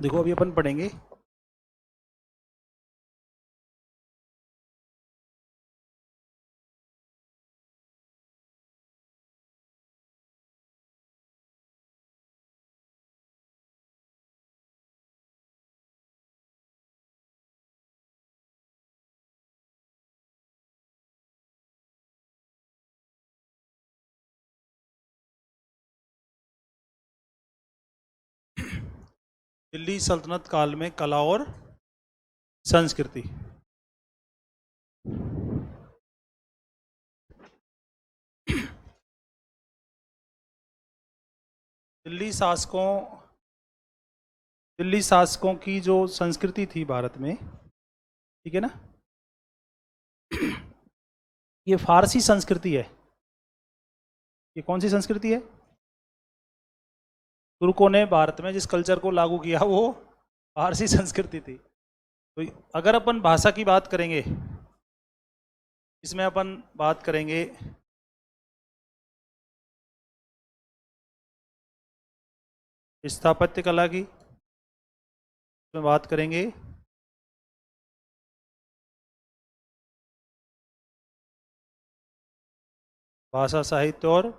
देखो अभी अपन पढ़ेंगे दिल्ली सल्तनत काल में कला और संस्कृति। दिल्ली शासकों दिल्ली शासकों की जो संस्कृति थी भारत में, ठीक है ना, ये फारसी संस्कृति है। ये कौन सी संस्कृति है? तुर्कों ने भारत में जिस कल्चर को लागू किया वो फारसी संस्कृति थी। तो अगर अपन भाषा की बात करेंगे, इसमें अपन बात करेंगे स्थापत्य कला की, इसमें बात करेंगे भाषा साहित्य और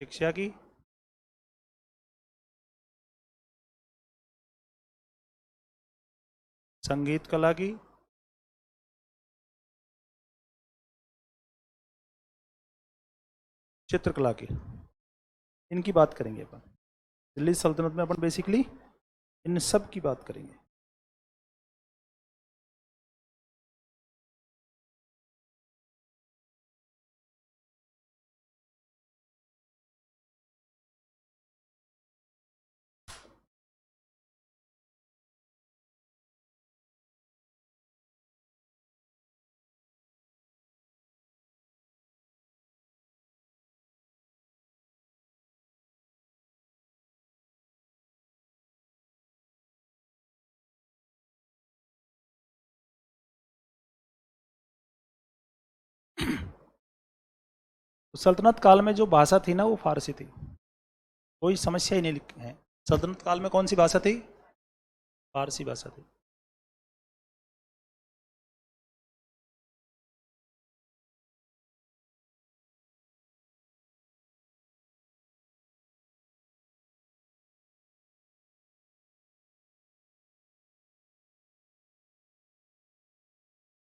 शिक्षा की, संगीत कला की, चित्रकला की, इनकी बात करेंगे अपन। दिल्ली सल्तनत में अपन बेसिकली इन सब की बात करेंगे। तो सल्तनत काल में जो भाषा थी ना वो फारसी थी, कोई समस्या ही नहीं है। सल्तनत काल में कौन सी भाषा थी? फारसी भाषा थी।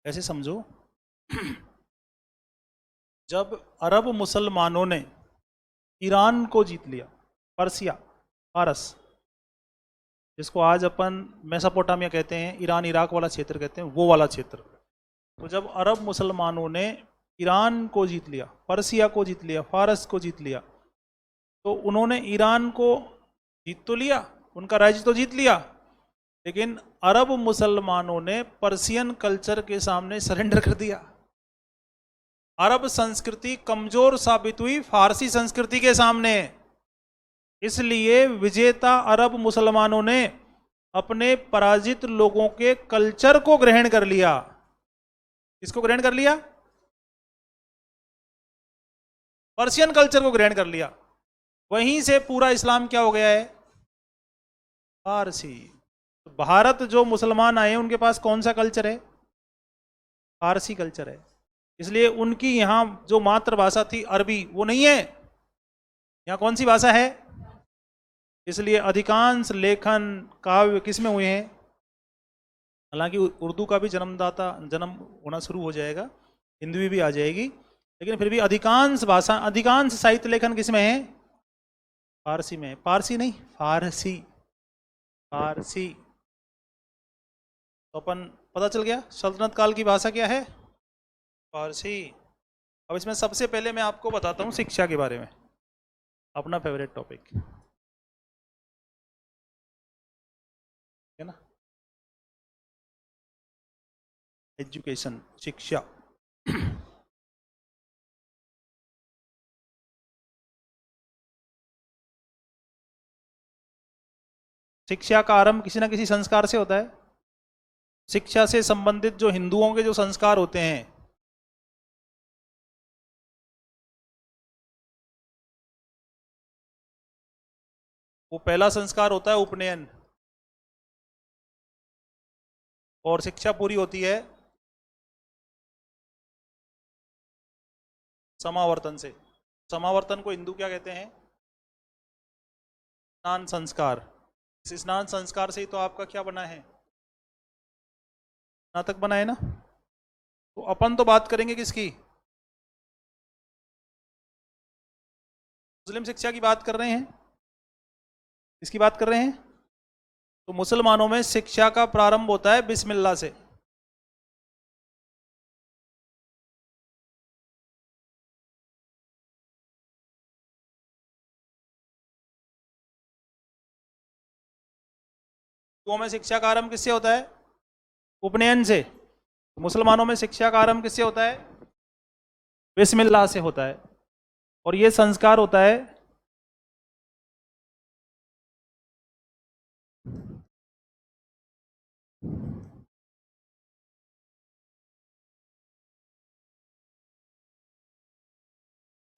ऐसे समझो, जब अरब मुसलमानों ने ईरान को जीत लिया, पर्सिया, फारस, जिसको आज अपन मेसोपोटामिया कहते हैं, ईरान इराक वाला क्षेत्र कहते हैं, वो वाला क्षेत्र। तो जब अरब मुसलमानों ने ईरान को जीत लिया, पर्सिया को जीत लिया, फारस को जीत लिया, तो उन्होंने ईरान को जीत तो लिया, उनका राज्य तो जीत लिया, लेकिन अरब मुसलमानों ने पर्सियन कल्चर के सामने सरेंडर कर दिया। अरब संस्कृति कमजोर साबित हुई फारसी संस्कृति के सामने। इसलिए विजेता अरब मुसलमानों ने अपने पराजित लोगों के कल्चर को ग्रहण कर लिया। किसको ग्रहण कर लिया? पर्शियन कल्चर को ग्रहण कर लिया। वहीं से पूरा इस्लाम क्या हो गया है? फारसी। भारत जो मुसलमान आए उनके पास कौन सा कल्चर है? फारसी कल्चर है। इसलिए उनकी यहां जो मातृभाषा थी अरबी, वो नहीं है। यहां कौन सी भाषा है? इसलिए अधिकांश लेखन काव्य किस में हुए हैं? हालांकि उर्दू का भी जन्म होना शुरू हो जाएगा, हिंदी भी आ जाएगी, लेकिन फिर भी अधिकांश भाषा, अधिकांश साहित्य लेखन किस में है? फारसी में। पारसी नहीं, फारसी। फारसी। तो अपन पता चल गया सल्तनत काल की भाषा क्या है? फारसी। अब इसमें सबसे पहले मैं आपको बताता हूँ शिक्षा के बारे में, अपना फेवरेट टॉपिक है ना, एजुकेशन, शिक्षा। शिक्षा का आरंभ किसी ना किसी संस्कार से होता है। शिक्षा से संबंधित जो हिंदुओं के जो संस्कार होते हैं, वो पहला संस्कार होता है उपनयन, और शिक्षा पूरी होती है समावर्तन से। समावर्तन को हिंदू क्या कहते हैं? स्नान संस्कार। इस स्नान संस्कार से ही तो आपका क्या बना है? स्नातक बना है ना। तो अपन तो बात करेंगे किसकी? मुस्लिम शिक्षा की बात कर रहे हैं। किसकी बात कर रहे हैं? तो मुसलमानों में शिक्षा का प्रारंभ होता है बिस्मिल्लाह से। हिंदुओं में शिक्षा का आरंभ किससे होता है? उपनयन से। मुसलमानों में शिक्षा का आरंभ किससे होता है? बिस्मिल्लाह से होता है। और ये संस्कार होता है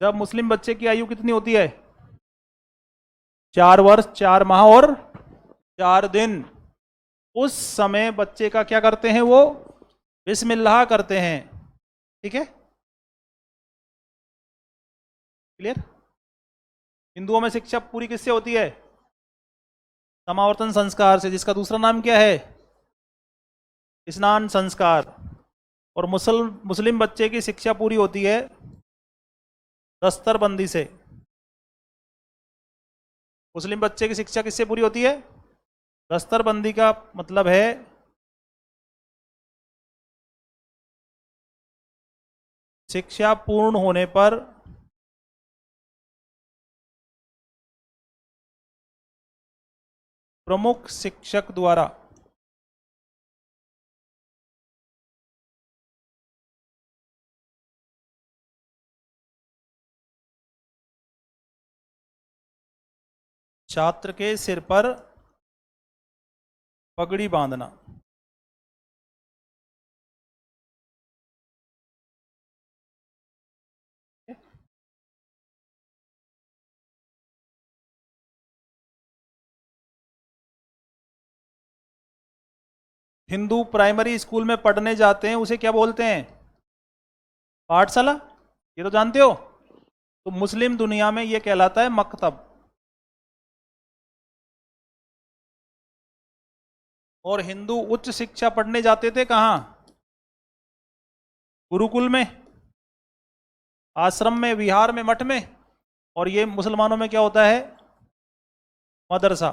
जब मुस्लिम बच्चे की आयु कितनी होती है? 4 वर्ष 4 माह और 4 दिन। उस समय बच्चे का क्या करते हैं? वो बिस्मिल्लाह करते हैं। ठीक है, क्लियर? हिंदुओं में शिक्षा पूरी किससे होती है? समावर्तन संस्कार से, जिसका दूसरा नाम क्या है? स्नान संस्कार। और मुस्लिम बच्चे की शिक्षा पूरी होती है दस्तरबंदी से। मुस्लिम बच्चे की शिक्षा किससे पूरी होती है? दस्तरबंदी का मतलब है शिक्षा पूर्ण होने पर प्रमुख शिक्षक द्वारा छात्र के सिर पर पगड़ी बांधना। हिंदू प्राइमरी स्कूल में पढ़ने जाते हैं, उसे क्या बोलते हैं? पाठशाला। ये तो जानते हो। तो मुस्लिम दुनिया में ये कहलाता है मकतब। और हिंदू उच्च शिक्षा पढ़ने जाते थे कहाँ? गुरुकुल में, आश्रम में, विहार में, मठ में। और ये मुसलमानों में क्या होता है? मदरसा।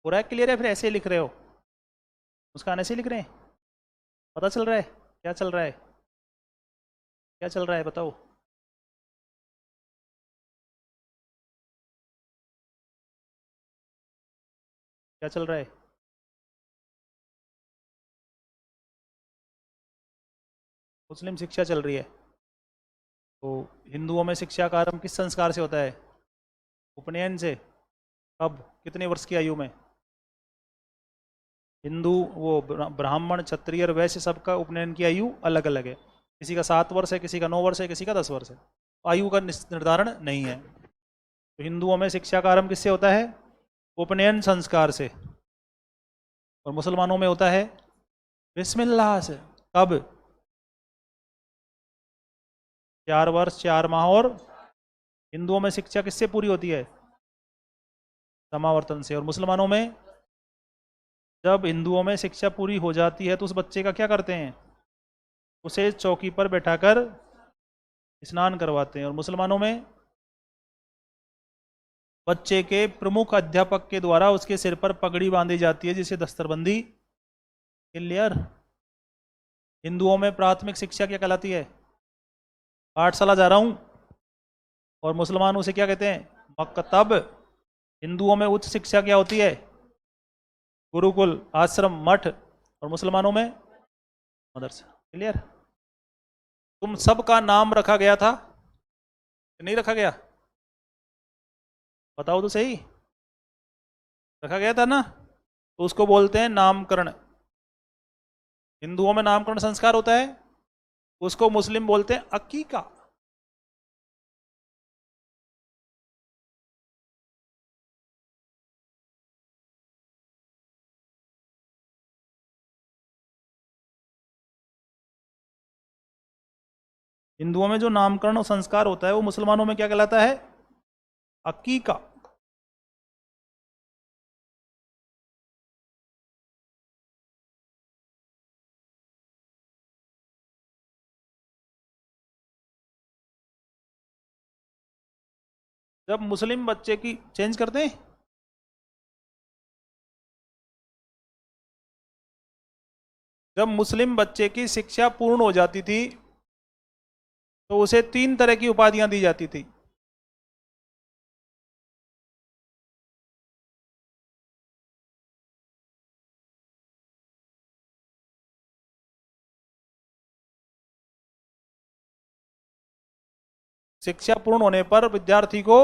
पूरा क्लियर है? फिर ऐसे ही लिख रहे हो? मुस्कान ऐसे ही लिख रहे हैं? पता चल रहा है क्या चल रहा है? क्या चल रहा है बताओ? क्या चल रहा है? मुस्लिम शिक्षा चल रही है। तो हिंदुओं में शिक्षा का आरंभ किस संस्कार से होता है? उपनयन से। कब? कितने वर्ष की आयु में? हिंदू वो ब्राह्मण, क्षत्रिय और वैश्य सबका उपनयन की आयु अलग अलग है। किसी का 7 वर्ष है, किसी का 9 वर्ष है, किसी का 10 वर्ष है। आयु का निर्धारण नहीं है। तो हिंदुओं में शिक्षा का आरंभ किससे होता है? उपनयन संस्कार से। और मुसलमानों में होता है बिस्मिल्लाह से। कब? 4 वर्ष 4 माह और हिंदुओं में शिक्षा किससे पूरी होती है? समावर्तन से। और मुसलमानों में जब हिंदुओं में शिक्षा पूरी हो जाती है तो उस बच्चे का क्या करते हैं? उसे चौकी पर बैठाकर स्नान करवाते हैं। और मुसलमानों में बच्चे के प्रमुख अध्यापक के द्वारा उसके सिर पर पगड़ी बांधी जाती है, जिसे दस्तरबंदी। क्लियर? हिंदुओं में प्राथमिक शिक्षा क्या कहलाती है? पाठशाला जा रहा हूं। और मुसलमान उसे क्या कहते हैं? मकतब। हिंदुओं में उच्च शिक्षा क्या होती है? गुरुकुल, आश्रम, मठ। और मुसलमानों में मदरसा। क्लियर? तुम सबका नाम रखा गया था कि नहीं रखा गया? बताओ तो सही। रखा गया था ना? तो उसको बोलते हैं नामकरण। हिंदुओं में नामकरण संस्कार होता है, उसको मुस्लिम बोलते हैं अकीका। हिंदुओं में जो नामकरण और संस्कार होता है वो मुसलमानों में क्या कहलाता है? अकीका। जब मुस्लिम बच्चे की चेंज करते हैं, जब मुस्लिम बच्चे की शिक्षा पूर्ण हो जाती थी तो उसे 3 तरह की उपाधियां दी जाती थी। शिक्षा पूर्ण होने पर विद्यार्थी को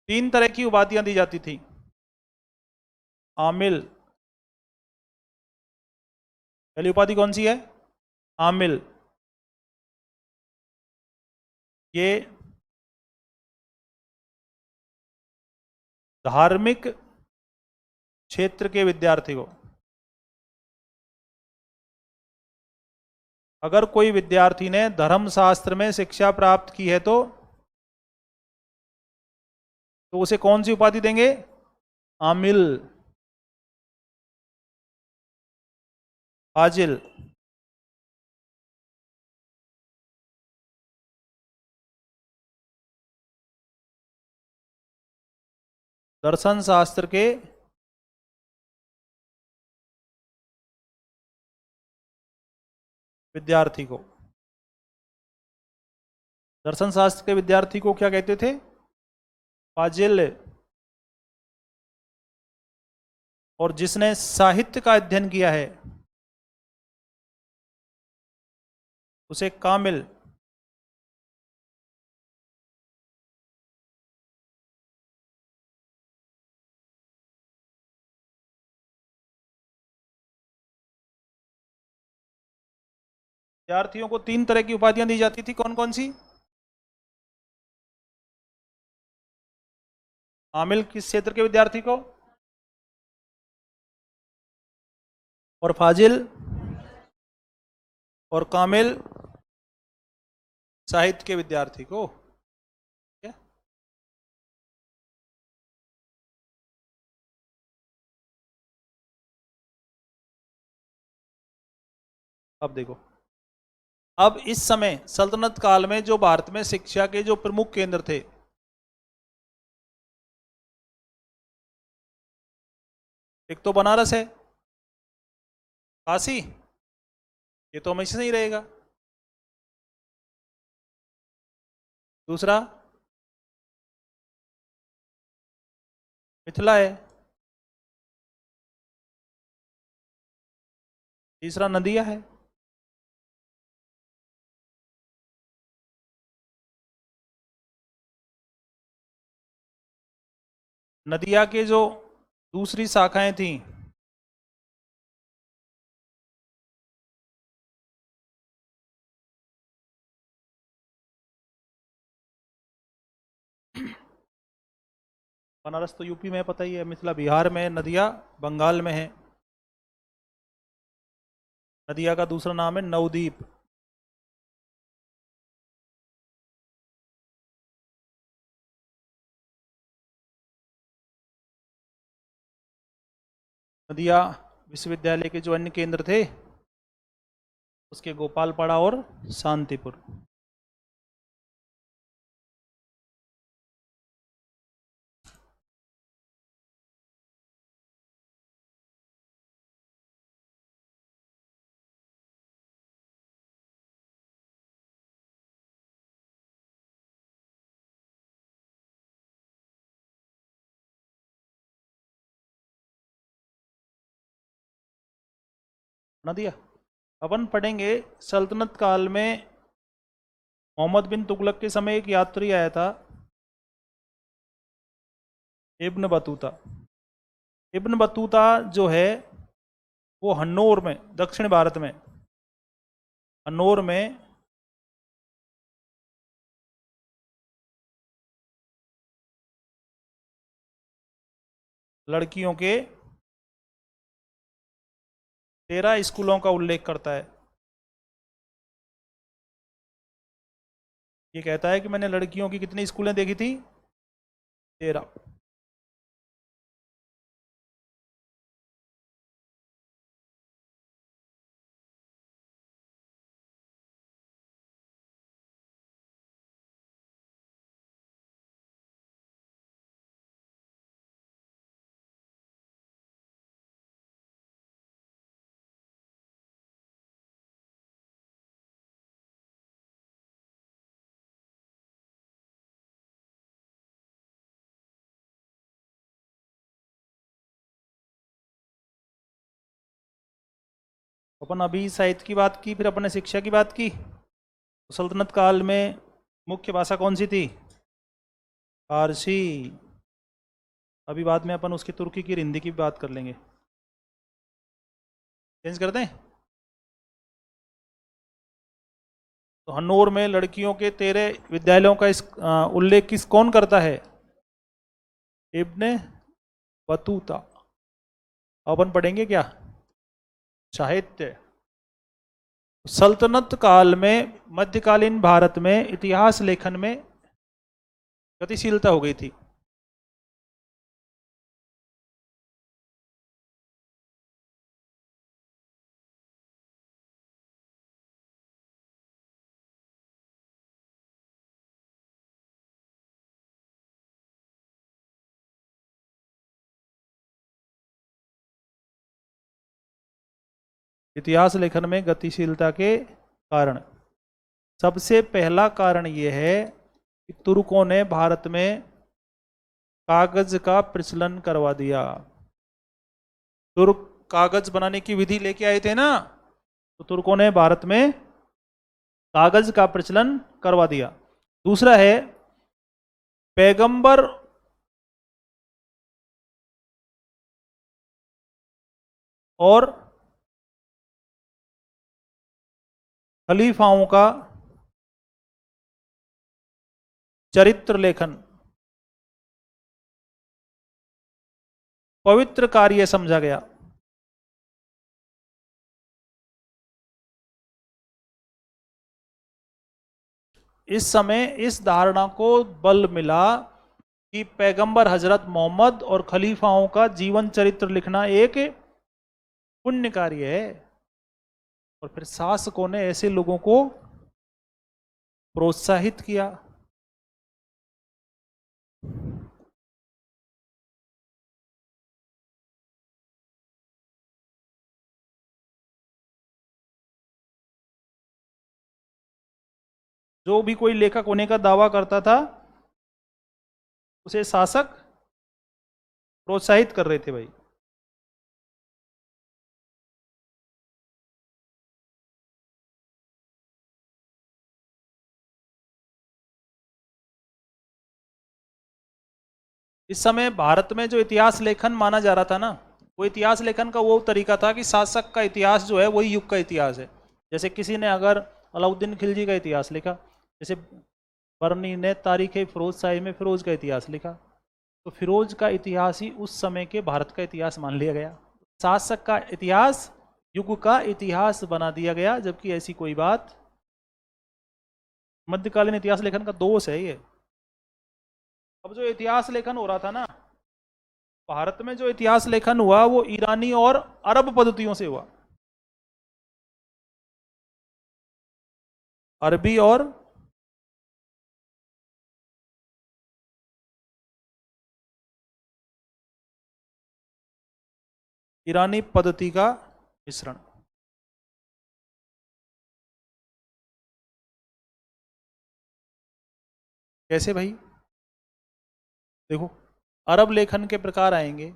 3 तरह की उपाधियां दी जाती थी। आमिल। पहली उपाधि कौन सी है? आमिल। ये धार्मिक क्षेत्र के विद्यार्थी को, अगर कोई विद्यार्थी ने धर्मशास्त्र में शिक्षा प्राप्त की है तो उसे कौन सी उपाधि देंगे? आमिल। फाजिल। दर्शन शास्त्र के विद्यार्थी को, दर्शन शास्त्र के विद्यार्थी को क्या कहते थे? फाजिल। और जिसने साहित्य का अध्ययन किया है उसे कामिल। विद्यार्थियों को 3 तरह की उपाधियां दी जाती थी, कौन कौन सी? आमिल किस क्षेत्र के विद्यार्थी को? और फाजिल और कामिल साहित्य के विद्यार्थी को। क्या? अब देखो, अब इस समय सल्तनत काल में जो भारत में शिक्षा के जो प्रमुख केंद्र थे, एक तो बनारस है, काशी, ये तो हमेशा से ही रहेगा। दूसरा मिथिला है। तीसरा नदिया है। नदिया के जो दूसरी शाखाएं थी, बनारस तो यूपी में है, पता ही है, मिथिला बिहार में है, नदिया बंगाल में है। नदिया का दूसरा नाम है नवदीप। नदिया विश्वविद्यालय के जो अन्य केंद्र थे उसके गोपालपाड़ा और शांतिपुर। बना दिया। अपन पढ़ेंगे सल्तनत काल में मोहम्मद बिन तुगलक के समय एक यात्री आया था, इब्न बतूता। इब्न बतूता जो है वो हन्नौर में, दक्षिण भारत में हन्नौर में लड़कियों के 13 स्कूलों का उल्लेख करता है। ये कहता है कि मैंने लड़कियों की कितनी स्कूलें देखी थी? 13। अपन अभी साहित्य की बात की, फिर अपन ने शिक्षा की बात की। तो सल्तनत काल में मुख्य भाषा कौन सी थी? फारसी। अभी बाद में अपन उसकी तुर्की की, हिंदी की बात कर लेंगे। चेंज कर दें? तो हन्नौर में लड़कियों के 13 विद्यालयों का उल्लेख कौन करता है? Ibn Battuta. अपन पढ़ेंगे क्या? साहित्य। सल्तनत काल में मध्यकालीन भारत में इतिहास लेखन में गतिशीलता हो गई थी। इतिहास लेखन में गतिशीलता के कारण सबसे पहला कारण यह है कि तुर्कों ने भारत में कागज का प्रचलन करवा दिया। तुर्क कागज बनाने की विधि लेके आए थे ना, तो तुर्कों ने भारत में कागज का प्रचलन करवा दिया। दूसरा है पैगंबर और खलीफाओं का चरित्र लेखन पवित्र कार्य समझा गया। इस समय इस धारणा को बल मिला कि पैगंबर हजरत मोहम्मद और खलीफाओं का जीवन चरित्र लिखना एक पुण्य कार्य है। और फिर शासकों ने ऐसे लोगों को प्रोत्साहित किया। जो भी कोई लेखक होने का दावा करता था उसे शासक प्रोत्साहित कर रहे थे भाई। इस समय भारत में जो इतिहास लेखन माना जा रहा था ना, वो इतिहास लेखन का वो तरीका था कि शासक का इतिहास जो है वही युग का इतिहास है। जैसे किसी ने अगर अलाउद्दीन खिलजी का इतिहास लिखा, जैसे बर्नी ने तारीख फिरोज शाही में फिरोज का इतिहास लिखा, तो फिरोज का इतिहास ही उस समय के भारत का इतिहास मान लिया गया। शासक का इतिहास युग का इतिहास बना दिया गया, जबकि ऐसी कोई बात, मध्यकालीन इतिहास लेखन का दोष है ये। अब जो इतिहास लेखन हो रहा था ना, भारत में जो इतिहास लेखन हुआ वो ईरानी और अरब पद्धतियों से हुआ। अरबी और ईरानी पद्धति का मिश्रण। कैसे भाई? देखो, अरब लेखन के प्रकार आएंगे।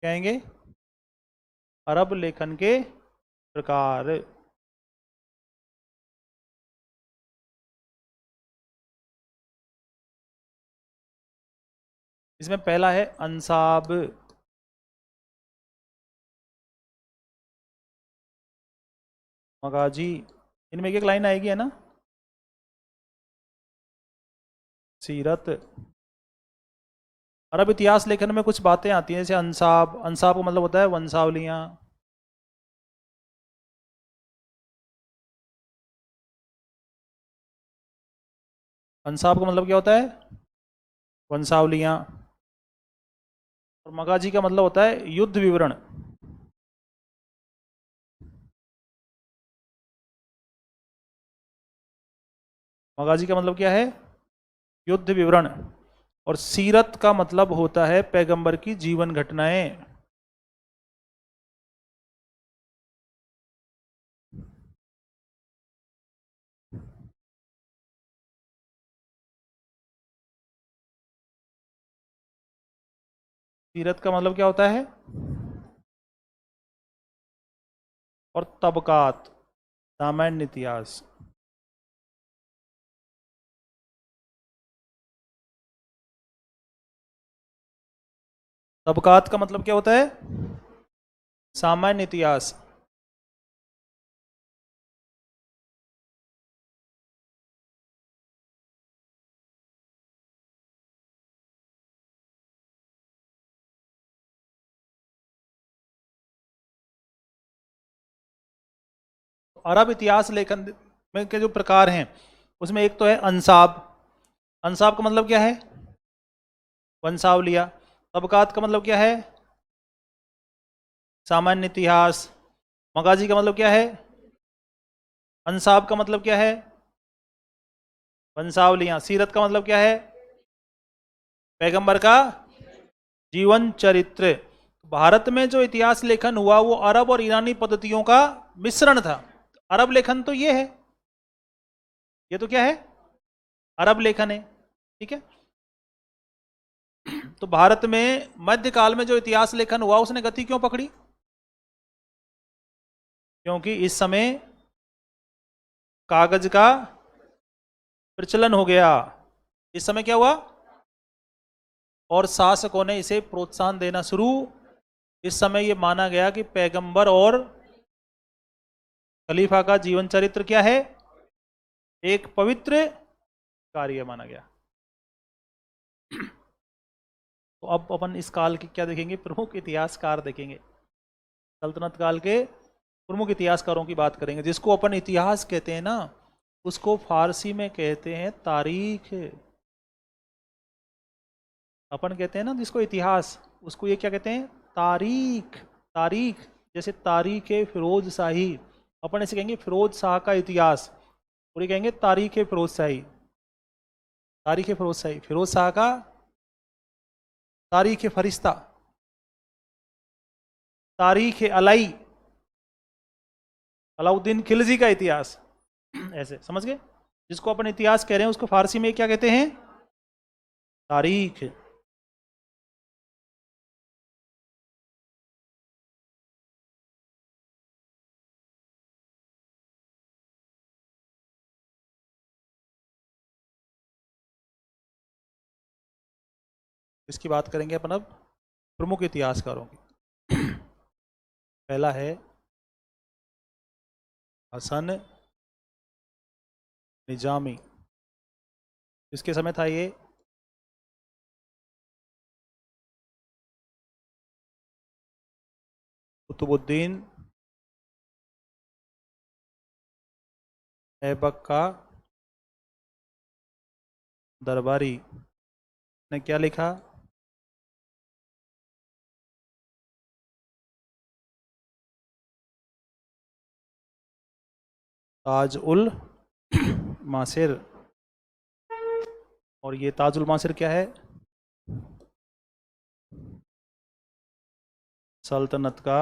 कहेंगे अरब लेखन के प्रकार। इसमें पहला है अंसाब, मगाजी, इनमें एक एक लाइन आएगी है ना। सीरत, अरब इतिहास लेखन में कुछ बातें आती हैं जैसे अंसाब, अंसाब का मतलब होता है वंशावलियाँ। अंसाब का मतलब क्या होता है, वंशावलियाँ। और मगाजी का मतलब होता है युद्ध विवरण। मगाजी का मतलब क्या है, युद्ध विवरण। और सीरत का मतलब होता है पैगंबर की जीवन घटनाएं। सीरत का मतलब क्या होता है, और तबकात, सामान्य इतिहास। तबकात का मतलब क्या होता है, सामान्य इतिहास। अरब इतिहास लेखन में के जो प्रकार हैं उसमें एक तो है अंसाब। अंसाब का मतलब क्या है, वंशावलिया। तबकात का मतलब क्या है, सामान्य इतिहास। मगाजी का मतलब क्या है, अंसाब का मतलब क्या है, वंशावलियां। सीरत का मतलब क्या है, पैगंबर का जीवन चरित्र। भारत में जो इतिहास लेखन हुआ वो अरब और ईरानी पद्धतियों का मिश्रण था। अरब लेखन तो ये है, ये तो क्या है, अरब लेखन है, ठीक है। तो भारत में मध्यकाल में जो इतिहास लेखन हुआ उसने गति क्यों पकड़ी, क्योंकि इस समय कागज का प्रचलन हो गया। इस समय क्या हुआ, और शासकों ने इसे प्रोत्साहन देना शुरू। इस समय यह माना गया कि पैगंबर और खलीफा का जीवन चरित्र क्या है, एक पवित्र कार्य माना गया। तो अब अपन इस काल के क्या देखेंगे, प्रमुख इतिहासकार देखेंगे। सल्तनत काल के प्रमुख इतिहासकारों की बात करेंगे। जिसको अपन इतिहास कहते हैं ना उसको फारसी में कहते हैं तारीख। अपन कहते हैं ना जिसको इतिहास, उसको ये क्या कहते हैं, तारीख। तारीख, जैसे तारीख फिरोज शाही, अपन इसे कहेंगे फिरोज शाह का इतिहास, और ये कहेंगे तारीख फिरोज शाही। तारीख फिरोज शाही, फिरोज शाह का तारीख फरिश्ता, तारीख अलाई, अलाउद्दीन खिलजी का इतिहास। ऐसे समझ गए। जिसको अपन इतिहास कह रहे हैं उसको फारसी में क्या कहते हैं, तारीख। इसकी बात करेंगे अपन अब प्रमुख इतिहासकारों की। पहला है हसन निजामी। इसके समय था ये, कुतुबुद्दीन ऐबक का दरबारी। ने क्या लिखा, ताज उल मासिर। और ये ताज उल मासिर क्या है, सल्तनत का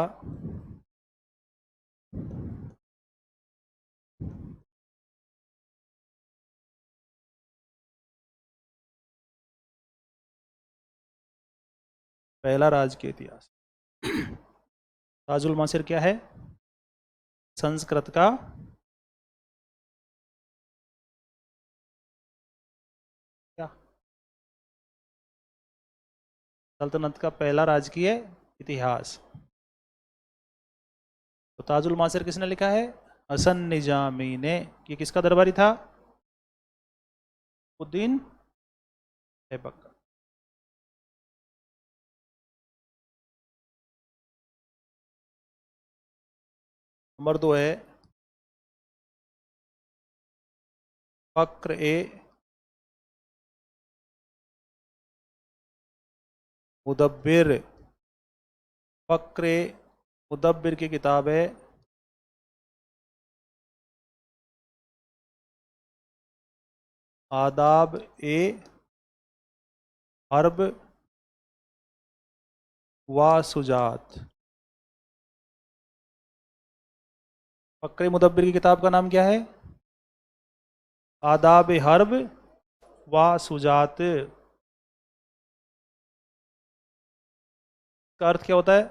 पहला राज के इतिहास। ताजुल मासिर क्या है? संस्कृत का क्या? सल्तनत का पहला राजकीय इतिहास। तो ताजुल मासिर किसने लिखा है? हसन निजामी ने। ये किसका दरबारी था? उद्दीन ऐबक का। नंबर 2 है फक्र ए मुदब्बिर। फक्र ए मुदब्बिर की किताब है आदाब ए हर्ब व सुजात। फक्र ए मुदब्बिर की किताब का नाम क्या है? आदाब ए हर्ब व सुजात। का अर्थ क्या होता है?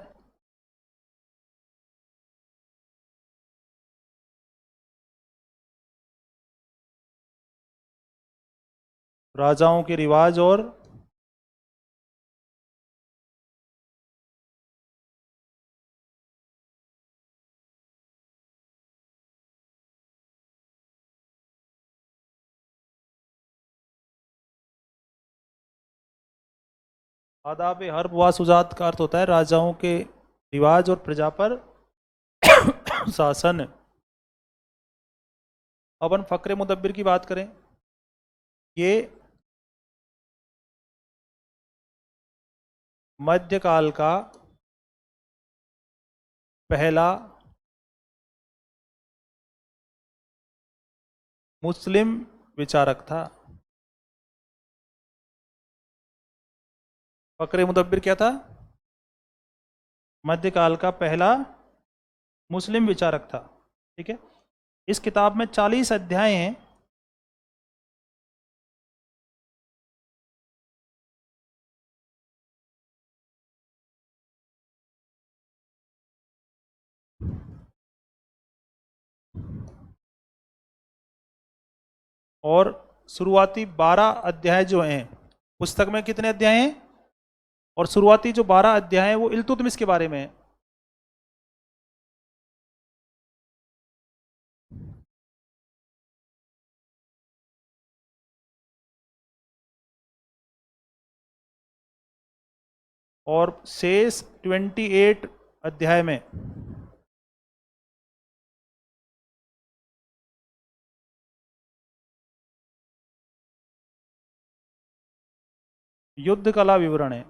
राजाओं के रिवाज और आदाब हर्ब व सुजात का अर्थ होता है राजाओं के रिवाज और प्रजा पर शासन। अपन फक्र मुदब्बिर की बात करें, ये मध्यकाल का पहला मुस्लिम विचारक था। फक्र मुदब्बिर क्या था? मध्यकाल का पहला मुस्लिम विचारक था। ठीक है। इस किताब में 40 अध्याय हैं। और शुरुआती 12 अध्याय जो हैं, पुस्तक में कितने अध्याय हैं? और शुरुआती जो 12 अध्याय हैं वो इल्तुतमिश के बारे में है। और शेष 28 अध्याय में युद्ध कला विवरण है।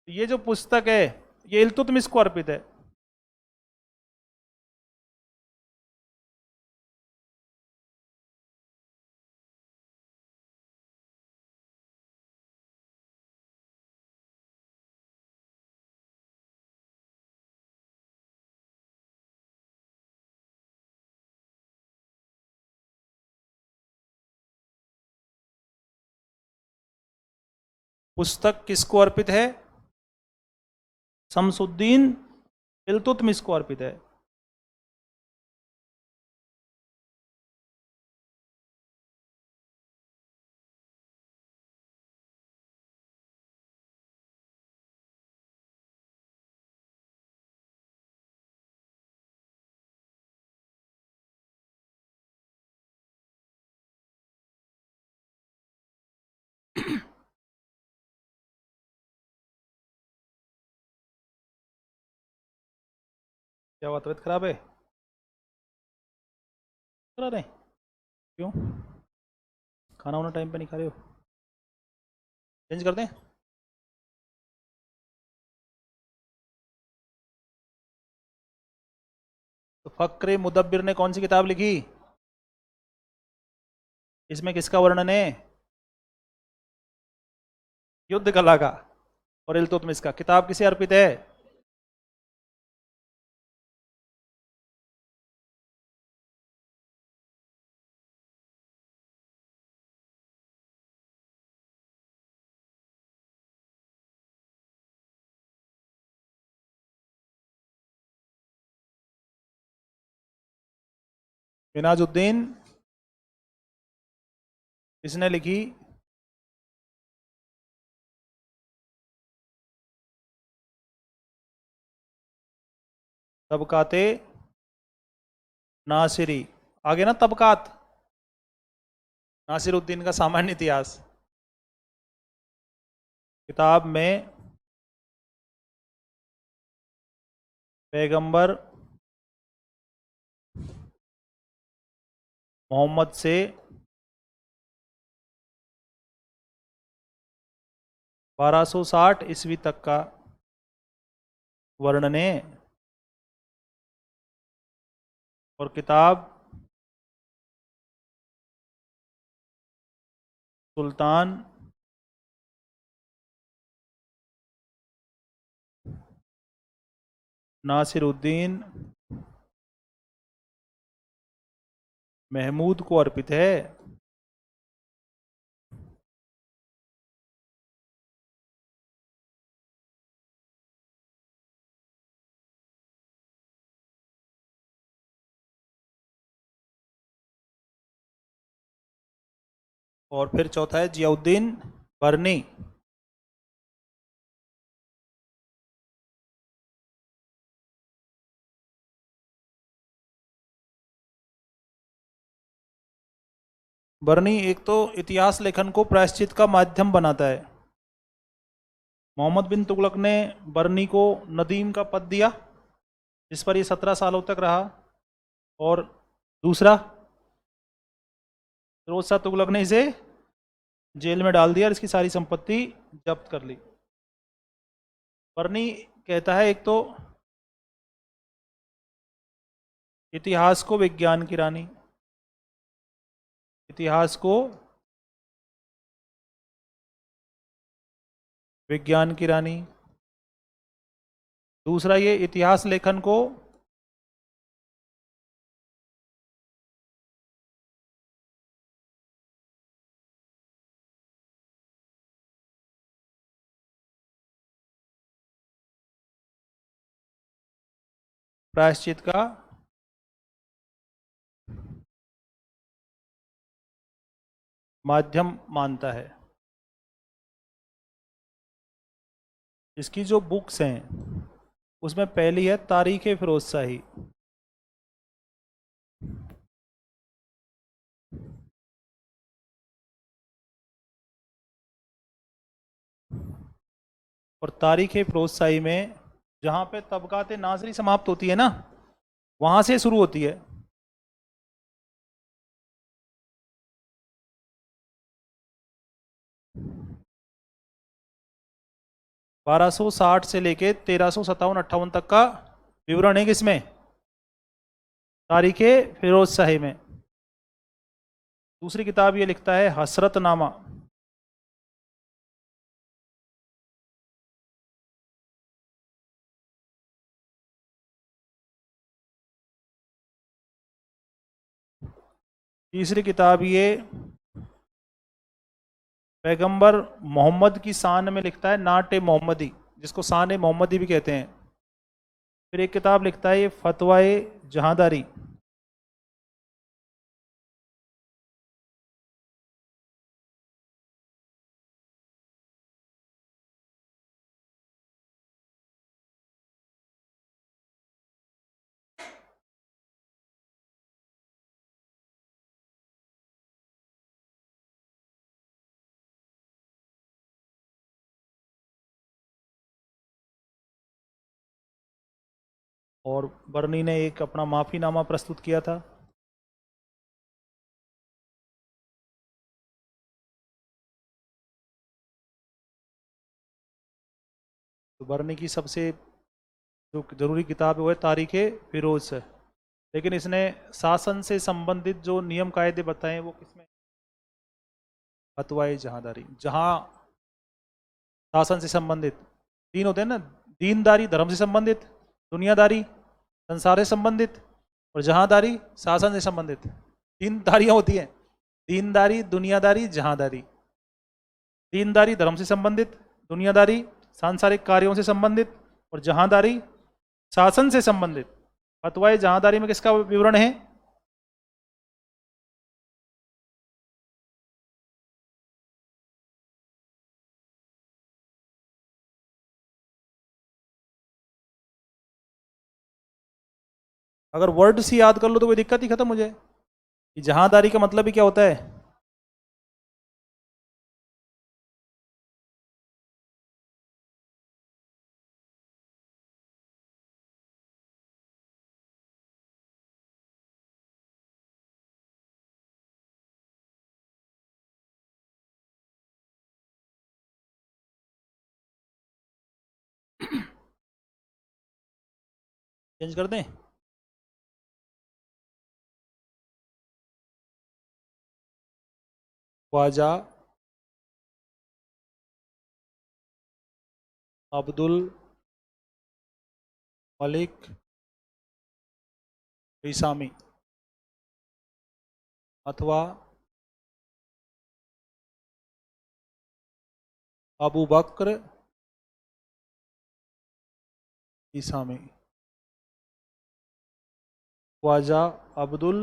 ये जो पुस्तक है ये इल्तुतमिश को अर्पित है। पुस्तक किसको अर्पित है? शमसुद्दीन इल्तुतमिश को अर्पित है। क्या हुआ, तबीयत खराब है? करा रहे? क्यों? खाना वाना टाइम पे नहीं खा रहे हो? चेंज कर दें? तो फक्र मुदब्बिर ने कौन सी किताब लिखी? इसमें किसका वर्णन है? युद्ध कला का। और इल्तुतमिश का। किताब किसे अर्पित है? मिनाजुद्दीन किसने लिखी? तबकाते नासिरी। आगे ना तबकात, नासिरुद्दीन का सामान्य इतिहास किताब में पैगंबर मोहम्मद से 1260 ईस्वी तक का वर्णन है। और किताब सुल्तान नासिरुद्दीन महमूद को अर्पित है। और फिर चौथा है जियाउद्दीन बरनी। बरनी एक तो इतिहास लेखन को प्रायश्चित का माध्यम बनाता है। मोहम्मद बिन तुगलक ने बरनी को नदीम का पद दिया, जिस पर ये 17 सालों तक रहा। और दूसरा, फिरोज शाह तुगलक ने इसे जेल में डाल दिया और इसकी सारी संपत्ति जब्त कर ली। बरनी कहता है एक तो इतिहास को विज्ञान की रानी, इतिहास को विज्ञान की रानी। दूसरा, ये इतिहास लेखन को प्रायश्चित का माध्यम मानता है। इसकी जो बुक्स हैं उसमें पहली है तारीख फिरोज शाही। और तारीख फिरोज शाही में जहाँ पे तबकात नाजरी समाप्त होती है ना, वहाँ से शुरू होती है। बारह सौ साठ से लेके 1357-58 तक का विवरण है किसमें? तारीख फिरोज शाही में। दूसरी किताब ये लिखता है हसरतनामा। तीसरी किताब ये पैगंबर मोहम्मद की शान में लिखता है नाट मोहम्मदी, जिसको शान मोहम्मदी भी कहते हैं। फिर एक किताब लिखता है ये फतवाए जहांदारी। और बर्नी ने एक अपना माफ़ीनामा प्रस्तुत किया था। तो बर्नी की सबसे जो जरूरी किताब है वो है तारीख फिरोज है। लेकिन इसने शासन से संबंधित जो नियम कायदे बताए वो किसमें? फतवाए जहांदारी। जहाँ शासन से संबंधित तीन होते हैं ना, दीनदारी धर्म से संबंधित, दुनियादारी संसार से संबंधित, और जहांदारी शासन से संबंधित। तीन दारियाँ होती हैं, दीनदारी, दुनियादारी, जहांदारी। दीनदारी धर्म से संबंधित, दुनियादारी सांसारिक कार्यों से संबंधित, और जहांदारी शासन से संबंधित। फतवाए जहांदारी में किसका विवरण है? अगर वर्ड से याद कर लो तो कोई दिक्कत ही खत्म हो जाए कि जहांदारी का मतलब ही क्या होता है। चेंज कर दें। ख्वाजा अब्दुल मलिक इसामी अथवा अबू बकर इसामी। ख्वाजा अब्दुल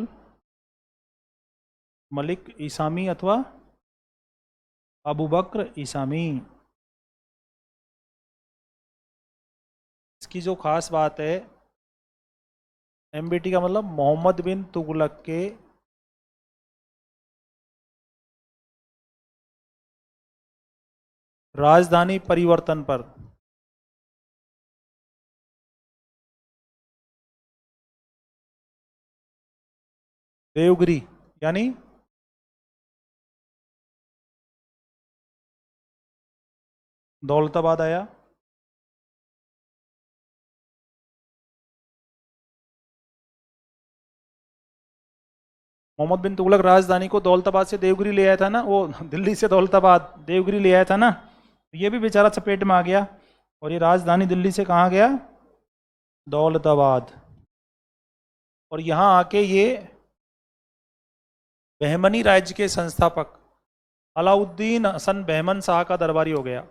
मलिक इसामी अथवा अबू बकर इसामी। इसकी जो खास बात है, एमबीटी का मतलब मोहम्मद बिन तुगलक के राजधानी परिवर्तन पर देवगिरी यानी दौलताबाद आया। मोहम्मद बिन तुगलक राजधानी को दौलताबाद से देवगिरी ले आया था ना, वो दिल्ली से दौलताबाद देवगिरी ले आया था ना, ये भी बेचारा चपेट में आ गया और ये राजधानी दिल्ली से कहाँ गया, दौलताबाद। और यहाँ आके ये बहमनी राज्य के संस्थापक अलाउद्दीन हसन बहमन शाह का दरबारी हो गया।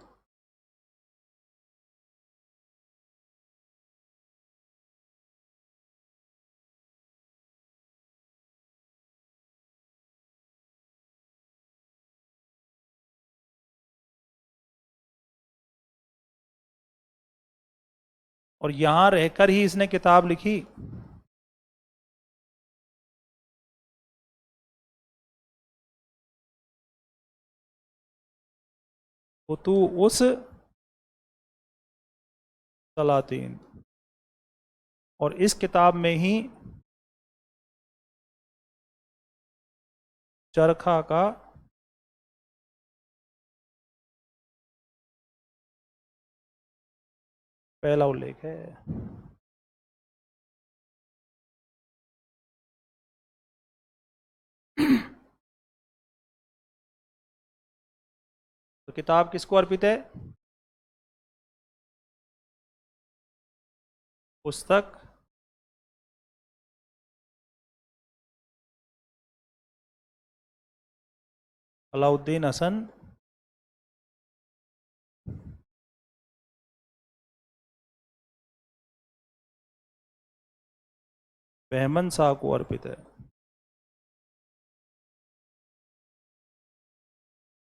और यहाँ रहकर ही इसने किताब लिखी। उस सलातीन, और इस किताब में ही चरखा का पहला उल्लेख है। तो किताब किसको अर्पित है, पुस्तक अलाउद्दीन हसन बहमन शाह को अर्पित है।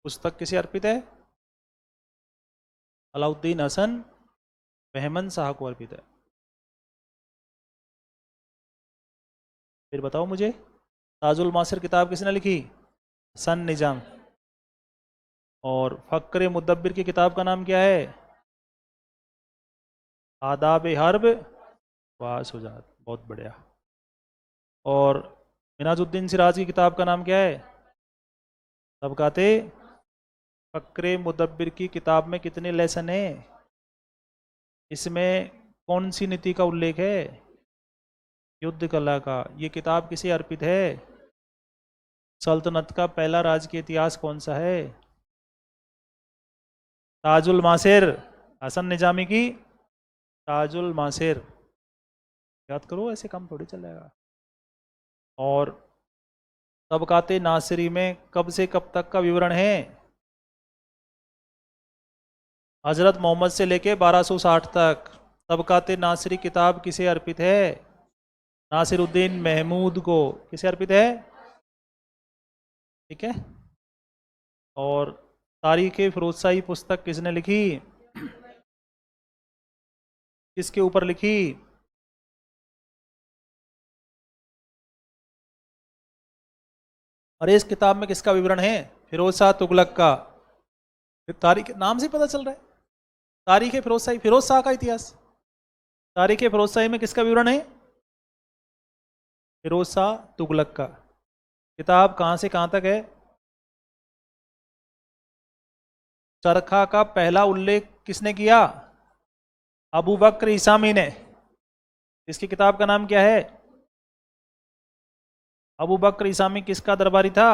पुस्तक किसे अर्पित है, अलाउद्दीन हसन बहमन शाह को अर्पित है। फिर बताओ मुझे, ताजुल मासिर किताब किसने लिखी, सन निजाम। और फक्र मुदब्बिर की किताब का नाम क्या है, आदाब हर्ब व सुजात। बहुत बढ़िया। और मिनाजुद्दीन सिराज की किताब का नाम क्या है, तबकाते फक्र मुदब्बिर की किताब में कितने लेसन है, इसमें कौन सी नीति का उल्लेख है, युद्ध कला का। ये किताब किसे अर्पित है, सल्तनत का पहला राजकीय इतिहास कौन सा है, ताजुल मासिर, हसन निजामी की ताजुल मासिर। याद करो, ऐसे काम थोड़ी चलेगा। और तबकाते नासिरी में कब से कब तक का विवरण है, हजरत मोहम्मद से लेके 1260 तक। तबकाते नासिरी किताब किसे अर्पित है, नासिरुद्दीन महमूद को। किसे अर्पित है, ठीक है। और तारीख फिरोजशाही पुस्तक किसने लिखी, किसके ऊपर लिखी, अरे इस किताब में किसका विवरण है? फिरोज शाह तुगलक का। तारीख नाम से ही पता चल रहा है। तारीख है फिरोज शाही, फिरोज शाह का इतिहास। तारीख है फिरोज शाही में किसका विवरण है? फिरोज शाह तुगलक का। किताब कहाँ से कहाँ तक है? चरखा का पहला उल्लेख किसने किया? अबू बकर ईसामी ने। इसकी किताब का नाम क्या है? अबू बकर ईसामी किसका दरबारी था?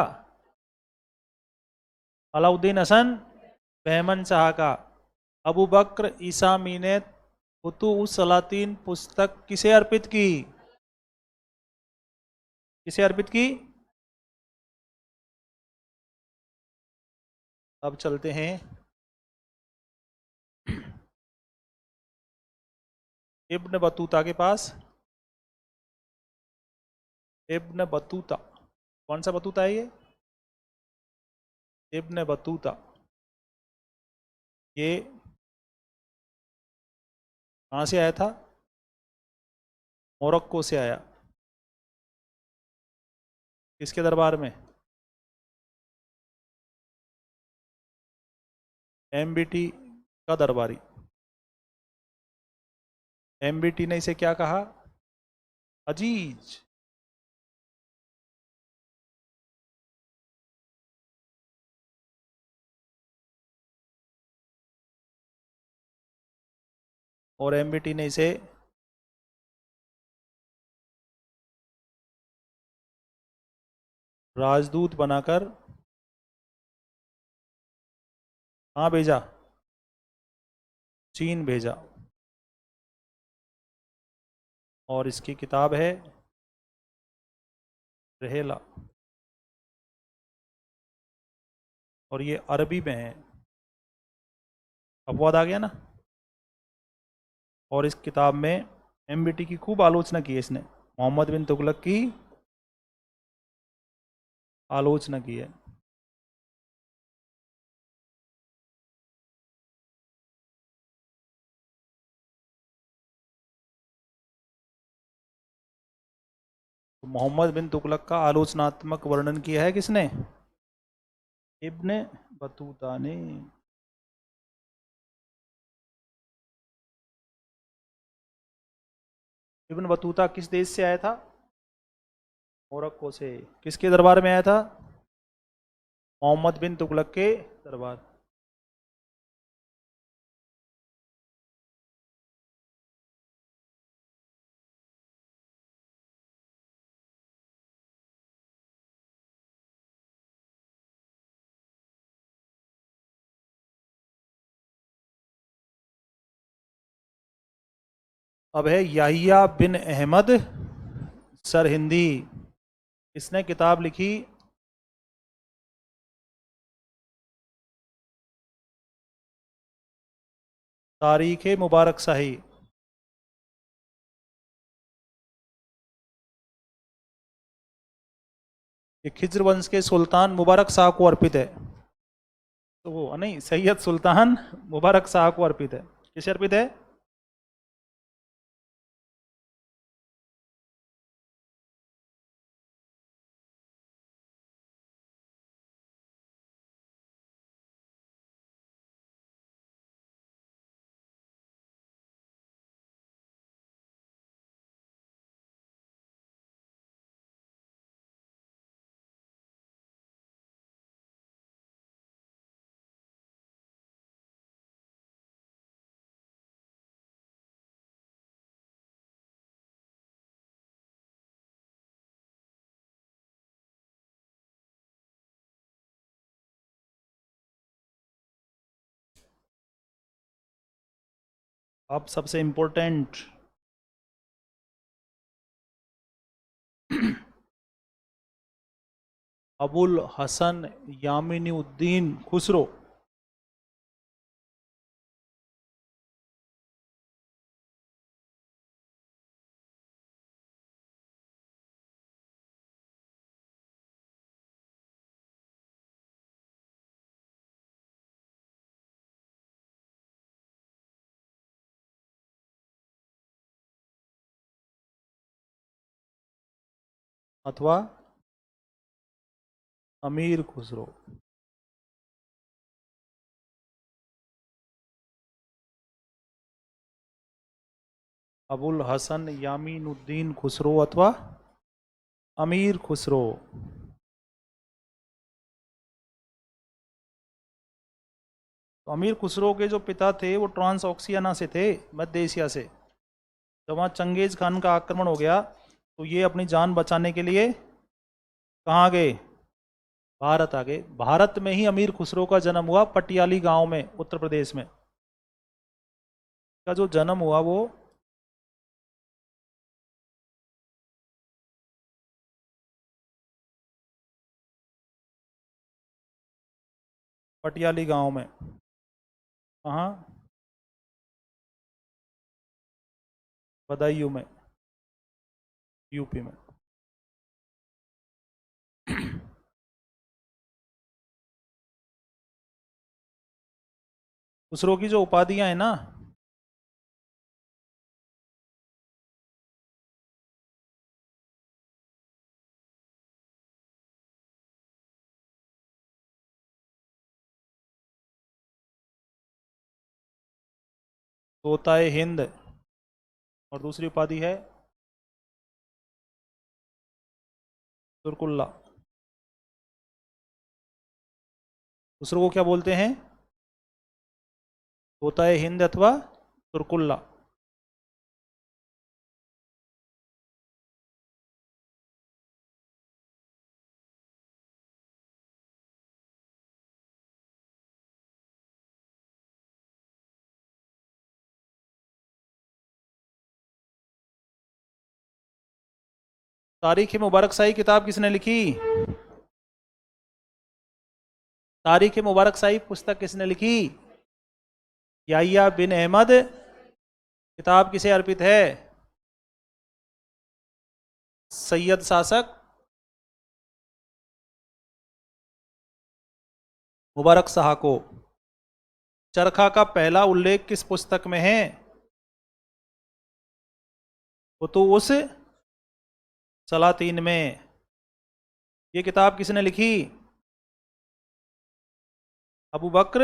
अलाउद्दीन हसन बहमन शाह का। अबू बकर ईसामी ने फुतुह सलातीन पुस्तक किसे अर्पित की? किसे अर्पित की? अब चलते हैं इब्न बतूता के पास। इब्न बतूता, कौन सा बतूता है ये? Ibn Battuta. ये कहाँ से आया था? मोरक्को से आया। किसके दरबार में? एमबीटी का दरबारी। एमबीटी ने इसे क्या कहा? अजीज। और एमबीटी ने इसे राजदूत बनाकर कहाँ भेजा? चीन भेजा। और इसकी किताब है रहेला। और ये अरबी में है। अपवाद आ गया ना। और इस किताब में एमबीटी की खूब आलोचना की है इसने। मोहम्मद बिन तुगलक की आलोचना की है। तो मोहम्मद बिन तुगलक का आलोचनात्मक वर्णन किया है किसने? इब्न बतूता ने। इब्न बतूता किस देश से आया था? मोरक्को से। किसके दरबार में आया था? मोहम्मद बिन तुगलक के दरबार। अब है याहिया बिन अहमद सरहिंदी। इसने किताब लिखी तारीख मुबारक शाही। ये खिज्र वंश के सुल्तान मुबारक शाह को अर्पित है। तो वो नहीं, सैयद सुल्तान मुबारक शाह को अर्पित है। किसे अर्पित है? अब सबसे इंपॉर्टेंट अबुल हसन यामिनुद्दीन खुसरो। अथवा अमीर खुसरो। अबुल हसन यामीनुद्दीन खुसरो अथवा अमीर खुसरो। तो अमीर खुसरो के जो पिता थे वो ट्रांसऑक्सियाना से थे, मध्य एशिया से। जब वहाँ चंगेज खान का आक्रमण हो गया तो ये अपनी जान बचाने के लिए कहाँ गए? भारत आ गए। भारत में ही अमीर खुसरो का जन्म हुआ, पटियाली गांव में, उत्तर प्रदेश में। का जो जन्म हुआ वो पटियाली गांव में। कहाँ? बदायूं में, यूपी में। खुसरो की जो उपाधियां हैं ना, तोताए हिंद, और दूसरी उपाधि है तुर्कुल्ला। खुसरो को क्या बोलते हैं? तोताए हिंद अथवा तुर्कुल्ला। तारीख मुबारक शाही किताब किसने लिखी? तारीख मुबारक शाही पुस्तक किसने लिखी? याहिया बिन अहमद। किताब किसे अर्पित है? सैयद शासक मुबारक शाह को। चरखा का पहला उल्लेख किस पुस्तक में है? वो तो उस सलातीन में। ये किताब किसने लिखी? अबू बक्र।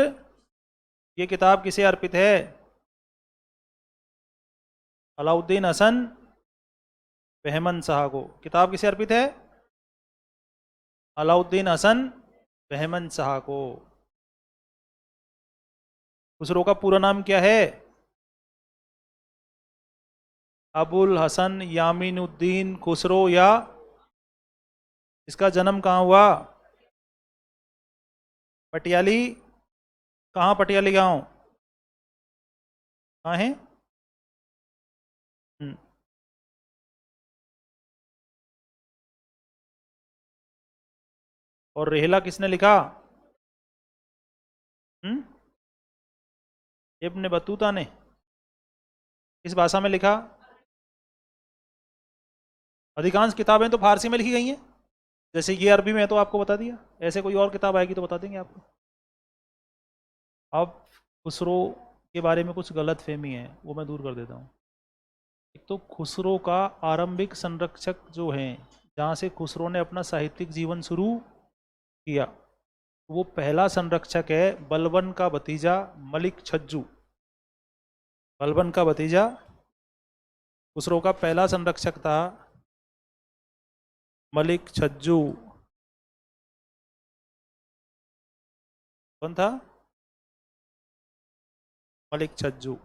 ये किताब किसे अर्पित है? अलाउद्दीन हसन बहमन शाह को। किताब किसे अर्पित है? अलाउद्दीन हसन बहमन शाह को। खुसरो का पूरा नाम क्या है? अबुल हसन यामीनुद्दीन खुसरो। या इसका जन्म कहाँ हुआ? पटियाली। कहाँ पटियाली गांव? कहाँ है? हम्म, और रेहला किसने लिखा? हम्म, इब्न बतूता ने। किस भाषा में लिखा? अधिकांश किताबें तो फारसी में लिखी गई हैं, जैसे ये अरबी में है तो आपको बता दिया। ऐसे कोई और किताब आएगी तो बता देंगे आपको। अब खुसरो के बारे में कुछ गलत फहमी है, वो मैं दूर कर देता हूँ। एक तो खुसरो का आरंभिक संरक्षक जो हैं, जहाँ से खुसरो ने अपना साहित्यिक जीवन शुरू किया, वो पहला संरक्षक है बलबन का भतीजा मलिक छज्जू। बलबन का भतीजा खुसरो का पहला संरक्षक था मलिक छज्जू। कौन था? मलिक छज्जू,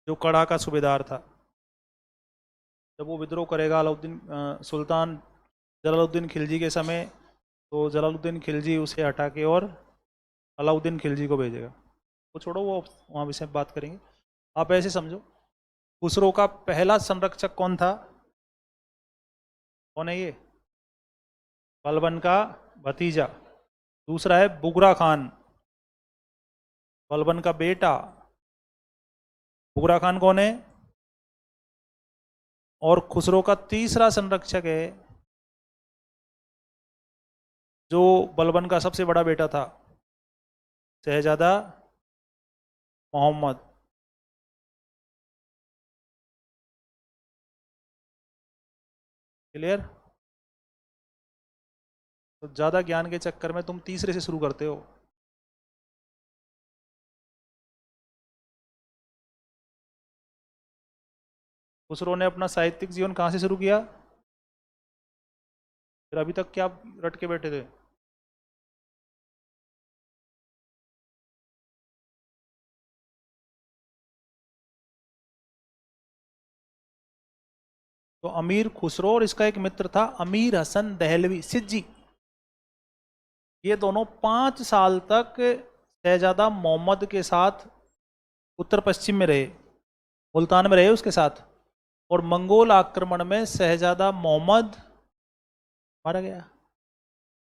जो कड़ा का सूबेदार था। जब वो विद्रोह करेगा अलाउद्दीन सुल्तान जलालुद्दीन खिलजी के समय, तो जलालुद्दीन खिलजी उसे हटा के और अलाउद्दीन खिलजी को भेजेगा। वो छोड़ो, वो वहाँ विषय में बात करेंगे। आप ऐसे समझो, खुसरो का पहला संरक्षक कौन था? कौन है ये? बलबन का भतीजा। दूसरा है बुगरा खान, बलबन का बेटा। बुगरा खान कौन है? और खुसरो का तीसरा संरक्षक है जो बलबन का सबसे बड़ा बेटा था, शहजादा मोहम्मद। क्लियर? तो ज़्यादा ज्ञान के चक्कर में तुम तीसरे से शुरू करते हो। खुसरो ने अपना साहित्यिक जीवन कहाँ से शुरू किया? फिर अभी तक क्या रट के बैठे थे? तो अमीर खुसरो और इसका एक मित्र था अमीर हसन दहलवी सिज्जी, ये दोनों 5 साल तक शहजादा मोहम्मद के साथ उत्तर पश्चिम में रहे, मुल्तान में रहे उसके साथ। और मंगोल आक्रमण में शहजादा मोहम्मद मारा गया,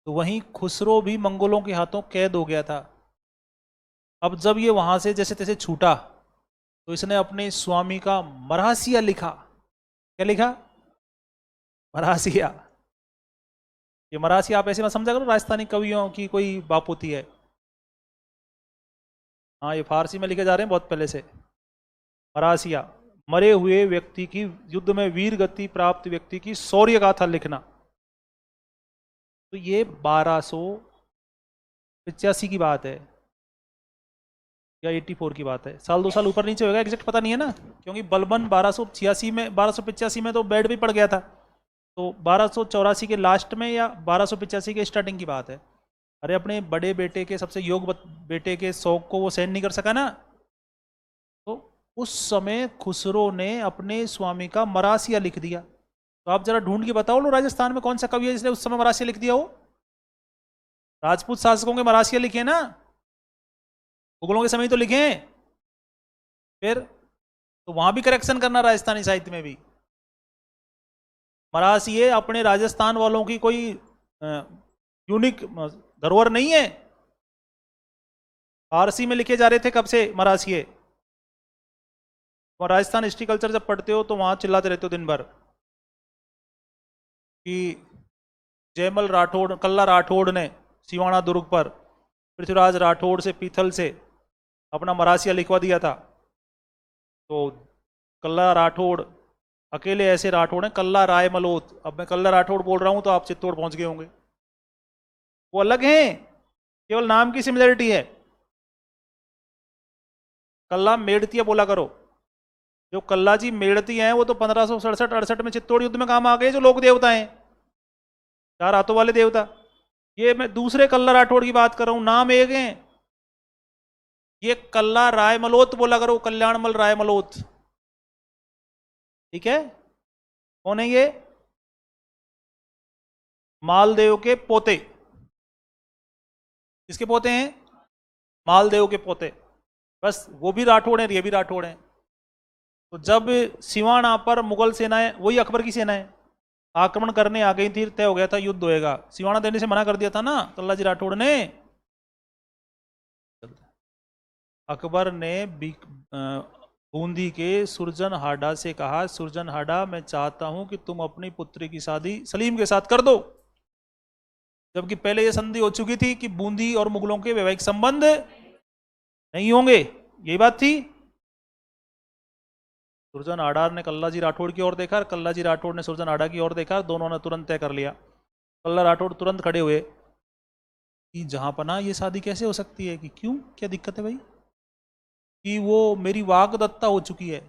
तो वहीं खुसरो भी मंगोलों के हाथों कैद हो गया था। अब जब ये वहां से जैसे तैसे छूटा तो इसने अपने स्वामी का मरासिया लिखा। क्या लिखा? मरासिया। ये मरासिया आप ऐसे मत समझा करो राजस्थानी कवियों की कोई बाप होती है। हाँ, ये फारसी में लिखे जा रहे हैं बहुत पहले से। मरासिया, मरे हुए व्यक्ति की, युद्ध में वीर गति प्राप्त व्यक्ति की शौर्य गाथा लिखना। तो ये 1285 की बात है या 84 की बात है, साल 2 साल ऊपर नीचे होगा, एग्जैक्ट पता नहीं है ना, क्योंकि बलबन 1285 में तो बेड भी पड़ गया था। तो 1284 के लास्ट में या 1285 के स्टार्टिंग की बात है। अरे अपने बड़े बेटे के, सबसे बेटे के शौक को वो सहन नहीं कर सका ना, तो उस समय खुसरो ने अपने स्वामी का मरासिया लिख दिया। तो आप जरा ढूंढ के बताओ लो राजस्थान में कौन सा कवि है जिसने उस समय मरासिया लिख दिया हो? राजपूत शासकों के मरासिया लिखे ना, मुगलों के समय तो लिखे हैं। फिर तो वहां भी करेक्शन करना राजस्थानी साहित्य में भी। मरासिये अपने राजस्थान वालों की कोई यूनिक धरोहर नहीं है। फारसी में लिखे जा रहे थे कब से मरासिये? और राजस्थान हिस्ट्री कल्चर जब पढ़ते हो तो वहां चिल्लाते रहते हो दिन भर कि जयमल राठौड़, कल्ला राठौड़ ने सिवाना दुर्ग पर पृथ्वीराज राठौड़ से पीथल से अपना मरासिया लिखवा दिया था। तो कल्ला राठौड़ अकेले ऐसे राठौड़ हैं, कल्ला राय मलोत। अब मैं कल्ला राठौड़ बोल रहा हूं तो आप चित्तौड़ पहुंच गए होंगे। वो अलग हैं, केवल नाम की सिमिलरिटी है। कल्ला मेड़तिया बोला करो। जो कल्ला जी मेड़ती हैं वो तो 1567-68 में चित्तौड़ युद्ध में काम आ गए, जो लोक देवता हैं, 4 हाथों वाले देवता। ये मैं दूसरे कल्ला राठौड़ की बात कर रहा हूं, नाम एक है। ये कल्ला राय मलोत बोला करो, कल्याणमल राय मलोत। ठीक है? कौन है ये? मालदेव के पोते। किसके पोते हैं? मालदेव के पोते। बस वो भी राठौड़ हैं, ये भी राठौड़ हैं। तो जब सिवाना पर मुगल सेनाएं, वही अकबर की सेनाएं आक्रमण करने आ गई थी, तय हो गया था युद्ध होएगा। सिवाना देने से मना कर दिया था ना कल्ला जी राठौड़ ने। अकबर ने बूंदी के सुरजन हाडा से कहा, सुरजन हाडा मैं चाहता हूं कि तुम अपनी पुत्री की शादी सलीम के साथ कर दो। जबकि पहले यह संधि हो चुकी थी कि बूंदी और मुगलों के वैवाहिक संबंध नहीं होंगे, यही बात थी। सुरजन आडार ने कल्ला जी राठौड़ की ओर देखा, कल्ला जी राठौड़ ने सुरजन आडा की ओर देखा, दोनों ने तुरंत तय कर लिया। कल्ला राठौड़ तुरंत खड़े हुए कि जहां पना ये शादी कैसे हो सकती है, कि क्यों, क्या दिक्कत है भाई? कि वो मेरी वागदत्ता हो चुकी है,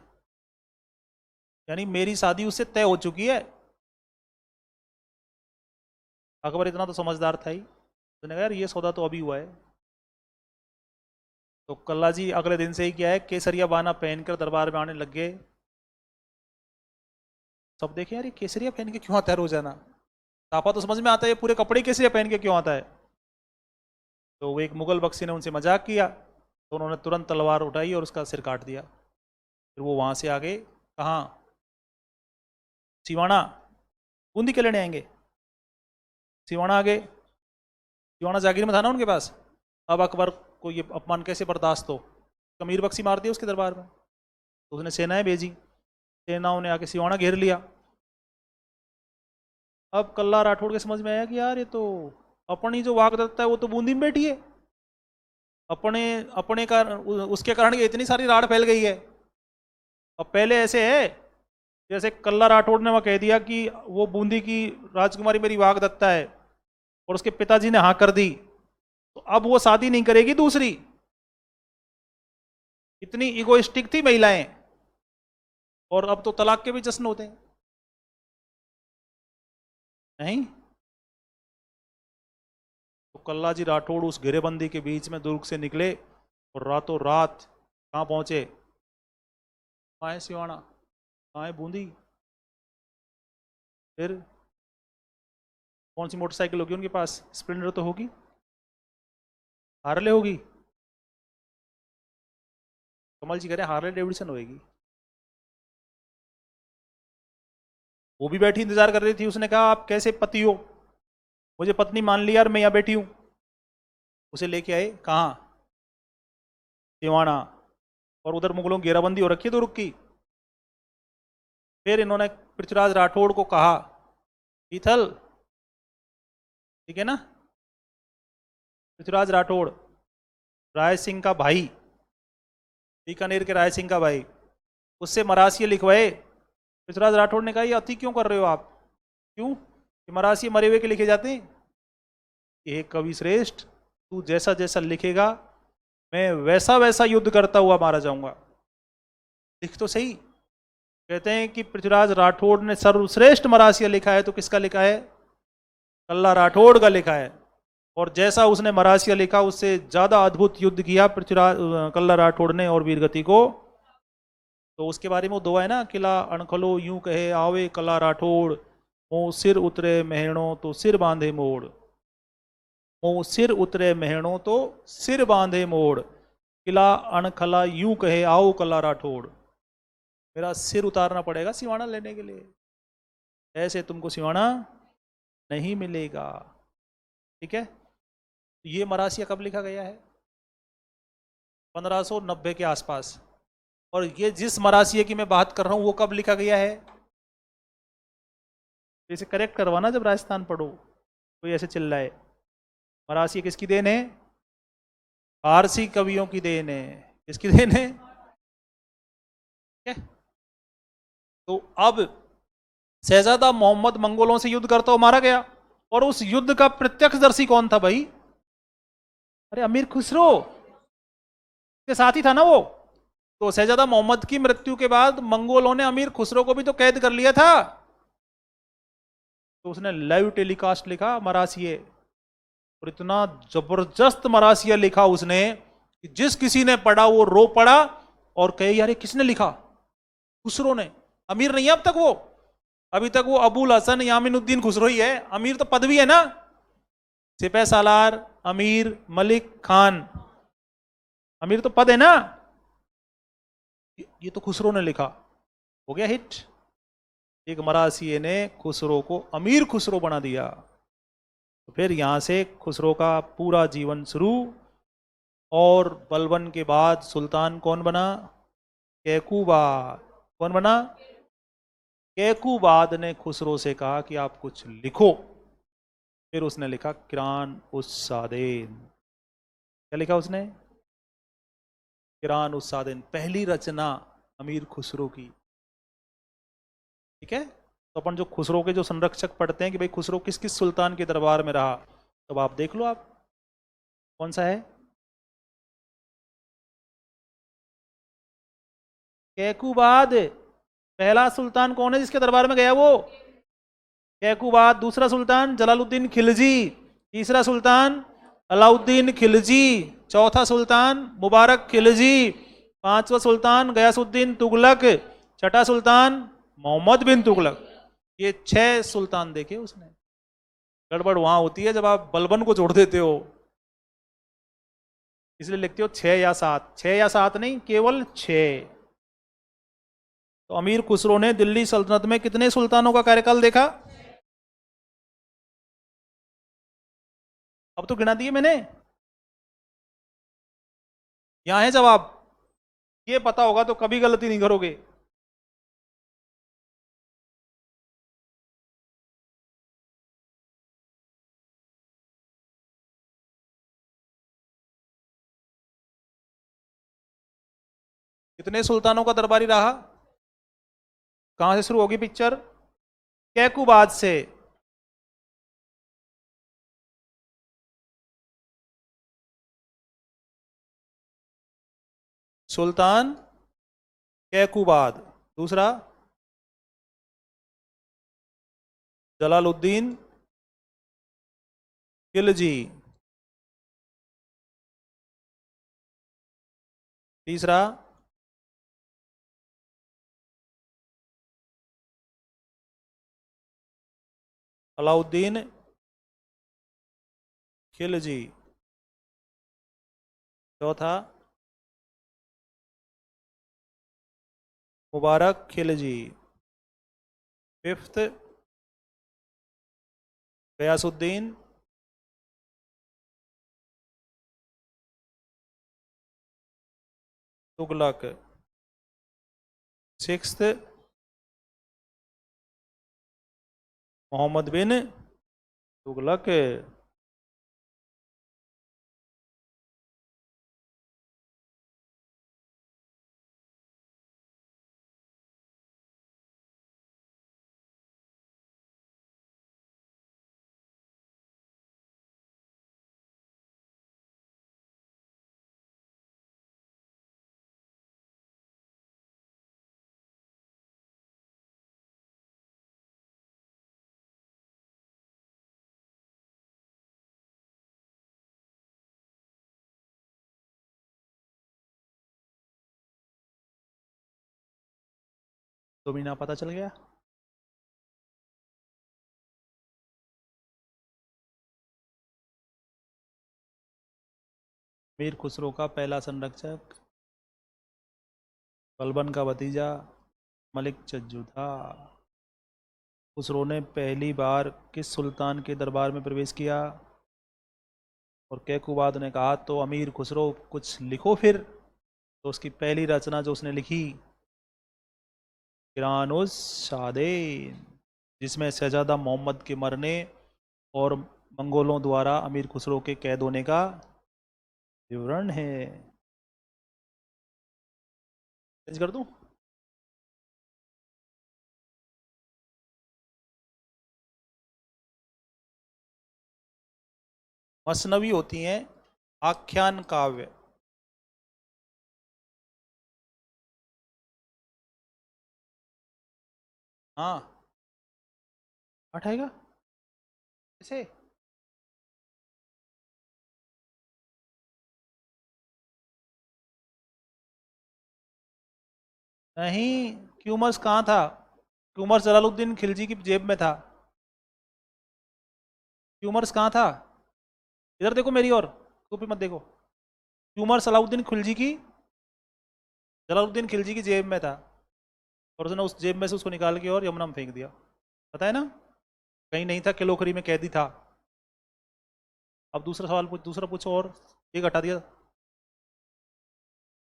यानी मेरी शादी उससे तय हो चुकी है। अकबर इतना तो समझदार था ही, उसने कहा यार ये सौदा तो अभी हुआ है। तो कल्ला जी अगले दिन से ही क्या है, केसरिया बाना पहनकर दरबार में आने लग गए। सब देखे यार ये केसरिया पहन के क्यों आता है रोजाना? तापा तो समझ में आता है, ये पूरे कपड़े केसरिया पहन के क्यों आता है? तो वो एक मुगल बख्शी ने उनसे मजाक किया, तो उन्होंने तुरंत तलवार उठाई और उसका सिर काट दिया। फिर वो वहां से आगे कहाँ? सिवाना। बूंदी के लेने आएंगे, सिवाना आगे, सिवाना जागीर में था ना उनके पास। अब अकबर को ये अपमान कैसे बर्दाश्त हो, कमीर बख्शी मार दिया उसके दरबार में। तो उसने सेनाएं भेजी, सेनाओं ने आके सिवाना घेर लिया। अब कल्ला राठौड़ के समझ में आया कि यार ये तो अपनी जो वागदत्ता है वो तो बूंदी में बैठी है, अपने अपने का उसके कारण ये इतनी सारी राड़ फैल गई है। अब पहले ऐसे है जैसे कल्ला राठौड़ ने वह कह दिया कि वो बूंदी की राजकुमारी मेरी वागदत्ता है, और उसके पिताजी ने हाँ कर दी, तो अब वो शादी नहीं करेगी दूसरी। इतनी इगोइस्टिक थी महिलाएं। और अब तो तलाक के भी जश्न होते हैं, नहीं? तो कल्लाजी राठौड़ उस घेरेबंदी के बीच में दुर्ग से निकले और रातों रात कहाँ पहुंचे? कहाँ है सिवाना, कहाँ है बूंदी? फिर कौन सी मोटरसाइकिल होगी उनके पास? स्प्लेंडर तो होगी, हार्ले होगी। कमल जी कह रहे हैं हार्ले डेविडसन होगी। वो भी बैठी इंतजार कर रही थी। उसने कहा आप कैसे पति हो, मुझे पत्नी मान लिया और मैं यहाँ बैठी हूं। उसे लेके आए कहाँ? सिवाना। और उधर मुगलों की घेराबंदी हो रखी है दुर्ग की। फिर इन्होंने पृथ्वीराज राठौड़ को कहा, पीथल, ठीक है ना, पृथ्वीराज राठौड़ राय सिंह का भाई, बीकानेर के राय सिंह का भाई, उससे मरासिये लिखवाए। पृथ्वीराज राठौड़ ने कहा ये अति क्यों कर रहे हो आप? क्यों? कि मरासिये मरे हुए के लिखे जाते हैं? ये कवि श्रेष्ठ, तू जैसा जैसा लिखेगा मैं वैसा वैसा युद्ध करता हुआ मारा जाऊंगा। लिख तो सही। कहते हैं कि पृथ्वीराज राठौड़ ने सर्वश्रेष्ठ मरासिया लिखा है, तो किसका लिखा है? कल्ला राठौड़ का लिखा है। और जैसा उसने मरासिया लिखा उससे ज्यादा अद्भुत युद्ध किया पृथ्वीराज कल्ला राठौड़ ने और वीरगति को। तो उसके बारे में वो दुआ है ना, किला अणखलो यूं कहे आवे कल्ला राठौड़, मोह सिर उतरे मेहणों तो सिर बांधे मोड़। मोह सिर उतरे मेहणों तो सिर बांधे मोड़, किला अणखला यूं कहे आओ कल्ला राठौड़। मेरा सिर उतारना पड़ेगा सिवाना लेने के लिए, ऐसे तुमको सिवाना नहीं मिलेगा। ठीक है? ये मरासिया कब लिखा गया है? 1590 के आसपास। और ये जिस मरासिया की मैं बात कर रहा हूं वो कब लिखा गया है? इसे करेक्ट करवाना जब राजस्थान पढ़ो, कोई ऐसे चिल्लाए। मरासिया किसकी देन है? फारसी कवियों की देन है। किसकी देन है? तो अब शहजादा मोहम्मद मंगोलों से युद्ध करता हुआ मारा गया। और उस युद्ध का प्रत्यक्षदर्शी कौन था भाई? अरे अमीर खुसरो के साथ ही था ना वो। तो शहजादा मोहम्मद की मृत्यु के बाद मंगोलों ने अमीर खुसरो को भी तो कैद कर लिया था। तो उसने लाइव टेलीकास्ट लिखा मरासिये, और इतना जबरदस्त मरासिया लिखा उसने कि जिस किसी ने पढ़ा वो रो पड़ा और कहे यार ये किसने लिखा? खुसरो ने। अमीर नहीं है अब तक वो, अभी तक वो अबुल हसन यामिनुद्दीन खुसरो ही है। अमीर तो पदवी है ना, सिपह सालार, अमीर, मलिक, खान, अमीर तो पद है ना। ये तो खुसरो ने लिखा, हो गया हिट। एक मरासिये ने खुसरो को अमीर खुसरो बना दिया। तो फिर यहां से खुसरो का पूरा जीवन शुरू। और बलबन के बाद सुल्तान कौन बना? कैकूबाद। कौन बना? कैकूबाद ने खुसरो से कहा कि आप कुछ लिखो। फिर उसने लिखा किरान उस सादेन। क्या लिखा उसने? किरान उस सादेन, पहली रचना अमीर खुसरो की। ठीक है? तो अपन जो खुसरो के जो संरक्षक पढ़ते हैं कि भाई खुसरो किस किस सुल्तान के दरबार में रहा, तो आप देख लो आप कौन सा है। कैकूबाद पहला सुल्तान कौन है जिसके दरबार में गया? वो कैकूबाद। दूसरा सुल्तान जलालुद्दीन खिलजी। तीसरा सुल्तान अलाउद्दीन खिलजी। चौथा सुल्तान मुबारक खिलजी। पांचवा सुल्तान गयासुद्दीन तुगलक। छठा सुल्तान मोहम्मद बिन तुगलक। ये 6 सुल्तान देखे उसने। गड़बड़ वहां होती है जब आप बलबन को जोड़ देते हो, इसलिए लिखते हो 6 या 7। 6 या 7 नहीं, केवल 6। तो अमीर खुसरो ने दिल्ली सल्तनत में कितने सुल्तानों का कार्यकाल देखा? अब तो गिना दिए मैंने। यहां है जवाब। ये पता होगा तो कभी गलती नहीं करोगे। कितने सुल्तानों का दरबारी रहा? कहां से शुरू होगी पिक्चर? कैकूबाद से। सुल्तान कैकुबाद, दूसरा जलालुद्दीन खिलजी, तीसरा अलाउद्दीन खिलजी, चौथा मुबारक खिलजी, फिफ्थ गयासुद्दीन तुगलक, सिक्स्थ मोहम्मद बिन तुगलक। तो मीना पता चल गया। मीर खुसरो का पहला संरक्षक बलबन का भतीजा मलिक चज्जू था। खुसरो ने पहली बार किस सुल्तान के दरबार में प्रवेश किया? और कैकुबाद ने कहा तो अमीर खुसरो कुछ लिखो फिर। तो उसकी पहली रचना जो उसने लिखी किरानुस शादेन, जिसमें शहजादा मोहम्मद के मरने और मंगोलों द्वारा अमीर खुसरो के कैद होने का विवरण है। चेंज कर दूं? मसनवी होती हैं आख्यान काव्य। हाँ, हटाएगा इसे। नहीं, क्यूमर्स कहाँ था? क्यूमर्स जलालुद्दीन खिलजी की जेब में था। क्यूमर्स कहाँ था? इधर देखो मेरी ओर, कॉपी मत देखो। क्यूमर्स अलाउद्दीन खिलजी की, जलालुद्दीन खिलजी की जेब में था और उसने उस जेब में से उसको निकाल के और यमुना में फेंक दिया। पता है ना, कहीं नहीं था, किलोखरी में कैदी था। अब दूसरा सवाल पूछ, दूसरा पूछो। और एक हटा दिया।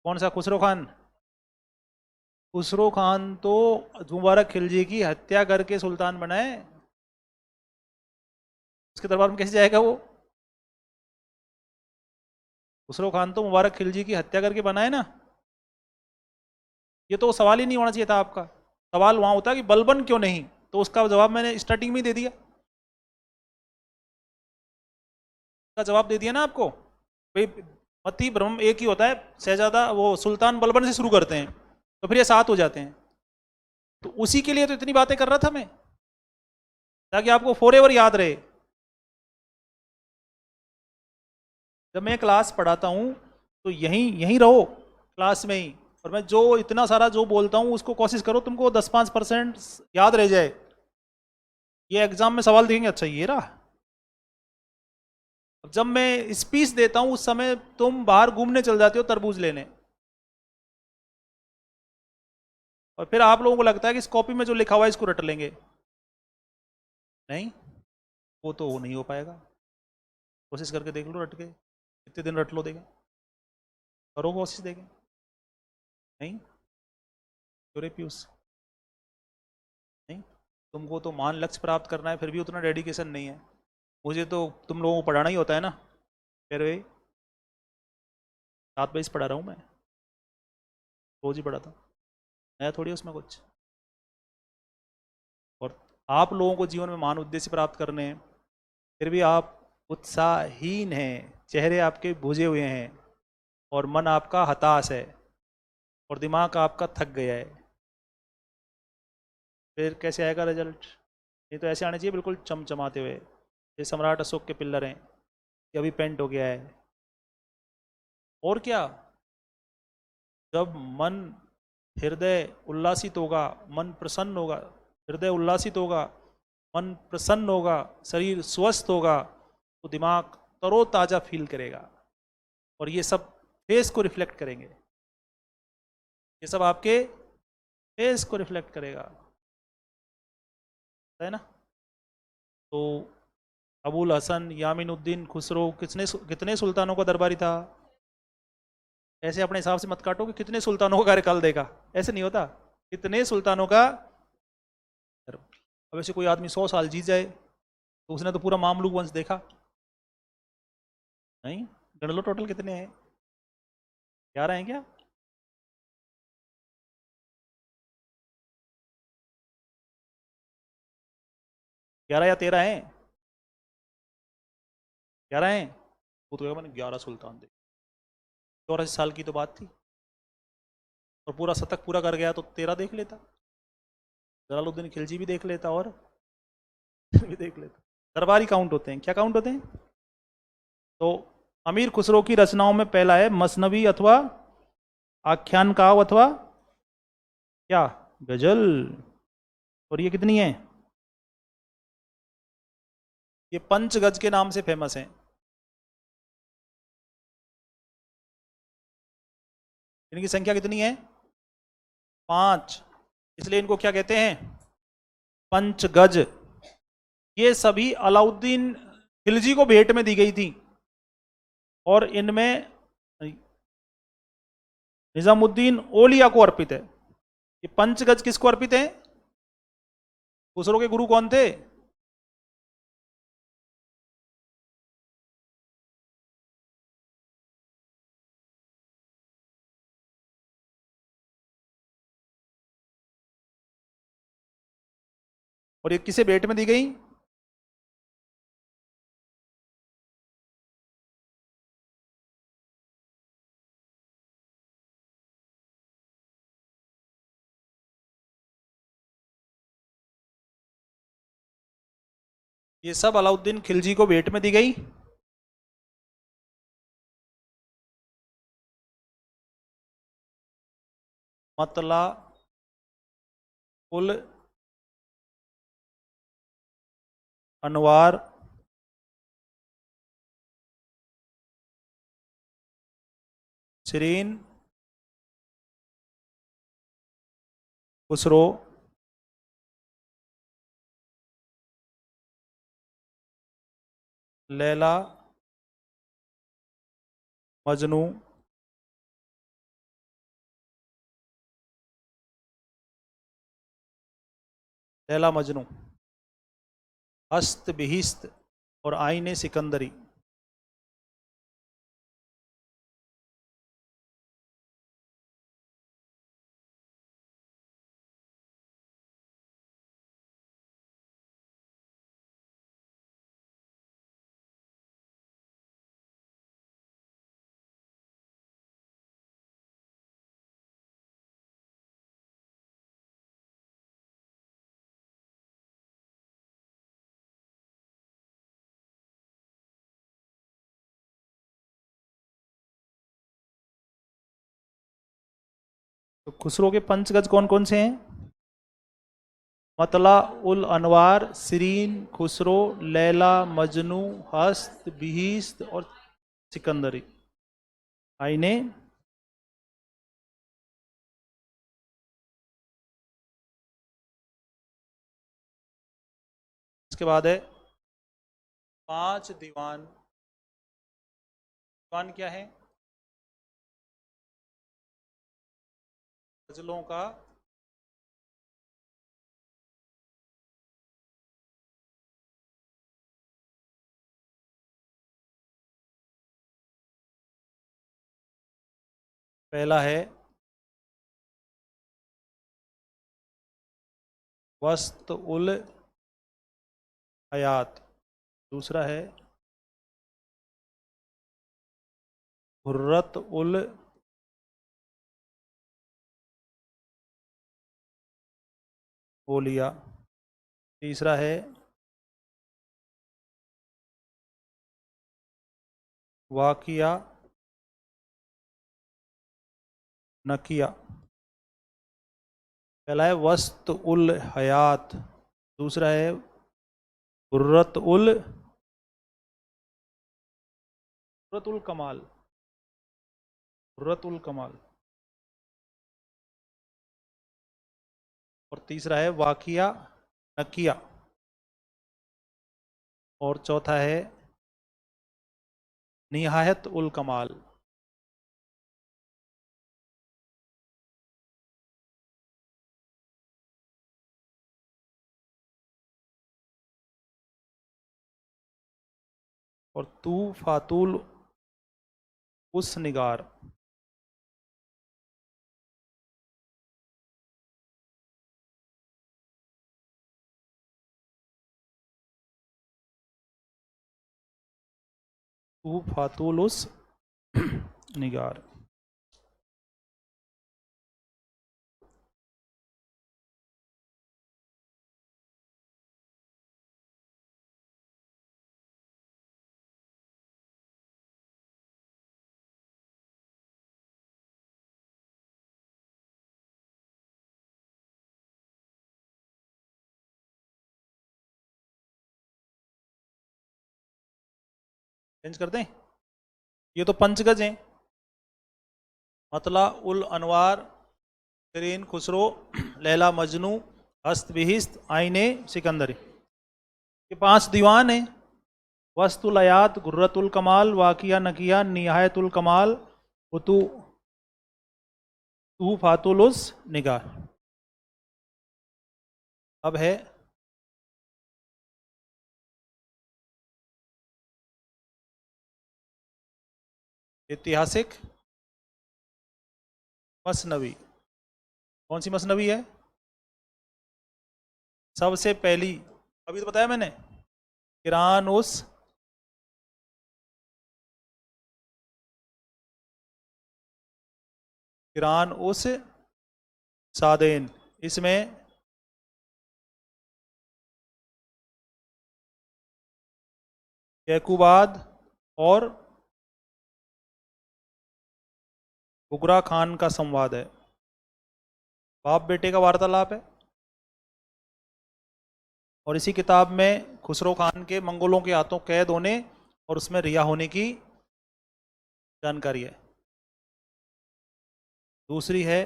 कौन सा? खुसरो खान। खुसरो खान तो मुबारक खिलजी की हत्या करके सुल्तान बनाए। उसके दरबार में कैसे जाएगा वो? खुसरो खान तो मुबारक खिलजी की हत्या करके बनाए ना। ये तो सवाल ही नहीं होना चाहिए था आपका। सवाल वहां होता कि बलबन क्यों नहीं, तो उसका जवाब मैंने स्टार्टिंग में ही दे दिया। का जवाब दे दिया ना आपको भाई। मती ब्रह्म एक ही होता है, शहजादा वो सुल्तान बलबन से शुरू करते हैं तो फिर ये 7 हो जाते हैं। तो उसी के लिए तो इतनी बातें कर रहा था मैं, ताकि आपको फॉरएवर याद रहे। जब मैं क्लास पढ़ाता हूँ तो यहीं यहीं रहो क्लास में ही, और मैं जो इतना सारा जो बोलता हूँ उसको कोशिश करो तुमको 10-5% याद रह जाए। ये एग्जाम में सवाल देंगे, अच्छा ये रहा। जब मैं स्पीच देता हूँ उस समय तुम बाहर घूमने चल जाते हो तरबूज लेने, और फिर आप लोगों को लगता है कि इस कॉपी में जो लिखा हुआ है इसको रट लेंगे। नहीं, वो तो नहीं हो पाएगा। कोशिश करके देख लो, रट के कितने दिन रट लो, देखें, करो कोशिश, देखें। नहीं, क्यों रे पीयूष? नहीं, तुमको तो मान लक्ष्य प्राप्त करना है, फिर भी उतना डेडिकेशन नहीं है। मुझे तो तुम लोगों को पढ़ाना ही होता है ना। फिर वही 7 बजे से पढ़ा रहा हूँ मैं, रोज ही पढ़ाता हूँ, नया थोड़ी है उसमें कुछ। और आप लोगों को जीवन में महान उद्देश्य प्राप्त करने हैं, फिर भी आप उत्साहहीन हैं, चेहरे आपके बुझे हुए हैं और मन आपका हताश है। और दिमाग आपका थक गया है, फिर कैसे आएगा रिजल्ट? ये तो ऐसे आने चाहिए बिल्कुल चमचमाते हुए, ये सम्राट अशोक के पिल्लर हैं, ये अभी पेंट हो गया है। और क्या, जब मन, हृदय उल्लासित होगा, मन प्रसन्न होगा, हृदय उल्लासित होगा, मन प्रसन्न होगा, शरीर स्वस्थ होगा, तो दिमाग तरोताजा फील करेगा, और ये सब फेस को रिफ्लेक्ट करेंगे, ये सब आपके फेस को रिफ्लेक्ट करेगा, है ना? तो अबुल हसन यामीनुद्दीन खुसरो कितने सुल्तानों का दरबारी था? ऐसे अपने हिसाब से मत काटो कि कितने सुल्तानों का कार्यकाल देखा, ऐसे नहीं होता, कितने सुल्तानों का। अब ऐसे कोई आदमी 100 साल जीत जाए तो उसने तो पूरा मामलूक वंश देखा नहीं? गण लो टोटल कितने हैं, 11 हैं क्या? ग्यारह या 13 हैं? 11 हैं। वो तो मैंने 11 सुल्तान थे, 84 साल की तो बात थी, और पूरा शतक पूरा कर गया तो 13 देख लेता, जलालुद्दीन खिलजी भी देख लेता, और भी देख लेता। दरबारी काउंट होते हैं, क्या काउंट होते हैं? तो अमीर खुसरो की रचनाओं में पहला है मसनवी अथवा आख्यान काव अथवा क्या, गजल। और ये कितनी है? ये पंचगज के नाम से फेमस है। इनकी संख्या कितनी है? 5। इसलिए इनको क्या कहते हैं? पंचगज। ये सभी अलाउद्दीन खिलजी को भेंट में दी गई थी, और इनमें निजामुद्दीन ओलिया को अर्पित है। ये पंचगज किसको अर्पित है? खुसरो के गुरु कौन थे? और ये किसे भेंट में दी गई? ये सब अलाउद्दीन खिलजी को भेंट में दी गई। मतला उल अनवार शरीन खुसरो लैला मजनू लैला मजनू हस्त बिहिस्त और आईने सिकंदरी। तो खुसरो के पंचगज कौन कौन से हैं? मतला उल अनवार, सिरीन, खुसरो, लैला मजनू, हस्त बिहिस्त और सिकंदरी। आईने इसके बाद है 5 दीवान। दीवान क्या है? गजलों का पहला है वस्त उल हयात, दूसरा है हुर्रत उल हो लिया। तीसरा है वाकिया न किया। पहला है वस्त उल हयात, दूसरा है गुर्रत उल कमाल, गुर्रत उल कमाल, और तीसरा है वाकिया न किया, और चौथा है निहायत उल कमाल। और तू फातुल उस निगार, तू फातुल उस निगार। चेंज कर दें, ये तो पंचगज हैं। मतला उल अनवार, तरीन खुसरो, लैला मजनू, हस्त बिहिस्त, आईने सिकंदरी, ये 5 दीवान हैं। वस्तुल हयात, गुर्रतुल कमाल, वाकिया नकिया, निहायतुल कमाल, उतु तू फातुल उस निगार। अब है ऐतिहासिक मसनवी। कौन सी मसनवी है? सबसे पहली, अभी तो बताया मैंने, किरान उस सादेन, इसमें यकूबाद और बुगरा खान का संवाद है, बाप बेटे का वार्तालाप है। और इसी किताब में खुसरो खान के मंगोलों के हाथों कैद होने और उसमें रिहा होने की जानकारी है। दूसरी है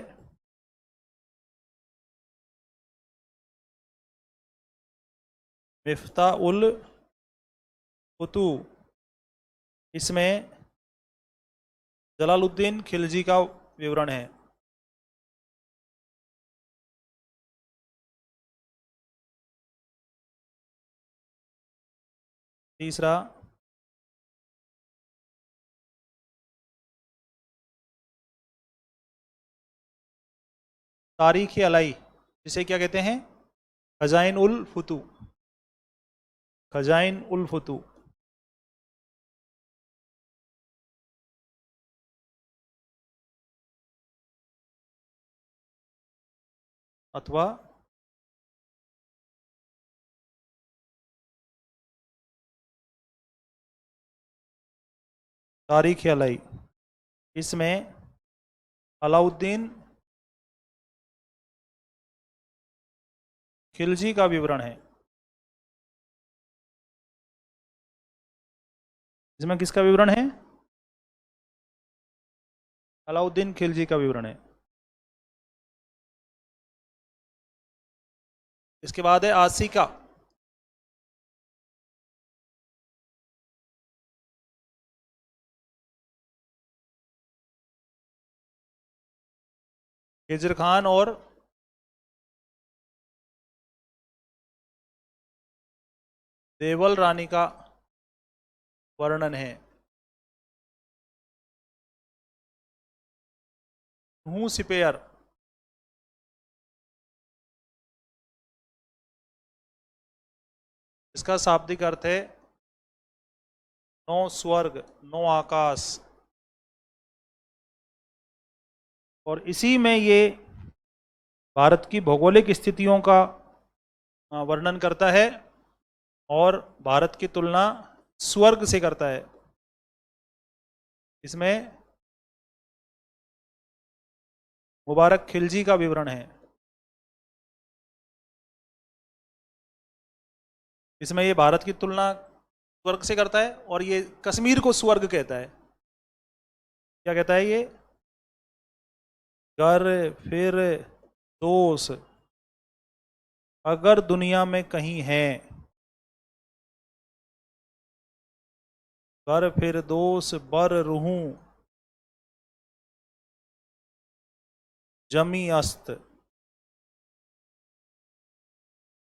मिफ्ता उल फुतू, इसमें जलालुद्दीन खिलजी का विवरण है। तीसरा तारीख अलाई, जिसे क्या कहते हैं? खजाइन उल फुतू, खजाइन उल फुतू। अथवा तारीख अलाई, इसमें अलाउद्दीन खिलजी का विवरण है। इसमें किसका विवरण है? अलाउद्दीन खिलजी का विवरण है। इसके बाद है आसिका, खिजर खान और देवल रानी का वर्णन है। हूं सिपेयर, इसका शाब्दिक अर्थ है नौ स्वर्ग, नौ आकाश। और इसी में ये भारत की भौगोलिक स्थितियों का वर्णन करता है और भारत की तुलना स्वर्ग से करता है। इसमें मुबारक खिलजी का विवरण है। इसमें ये भारत की तुलना स्वर्ग से करता है और ये कश्मीर को स्वर्ग कहता है। क्या कहता है ये? घर फिर दोष अगर दुनिया में कहीं है, घर फिर दोष बर रूहूं जमी अस्त।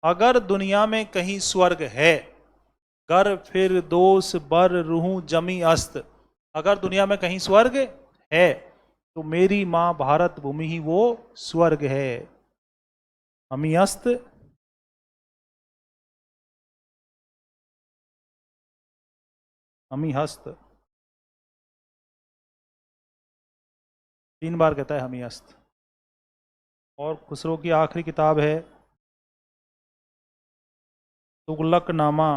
अगर दुनिया में कहीं स्वर्ग है, गर फिर दोष बर रूहूं जमी अस्त। अगर दुनिया में कहीं स्वर्ग है तो मेरी मां भारत भूमि ही वो स्वर्ग है। अमी अस्त अमी हस्त 3 बार कहता है हमी अस्त। और खुसरो की आखिरी किताब है तुगलकनामा।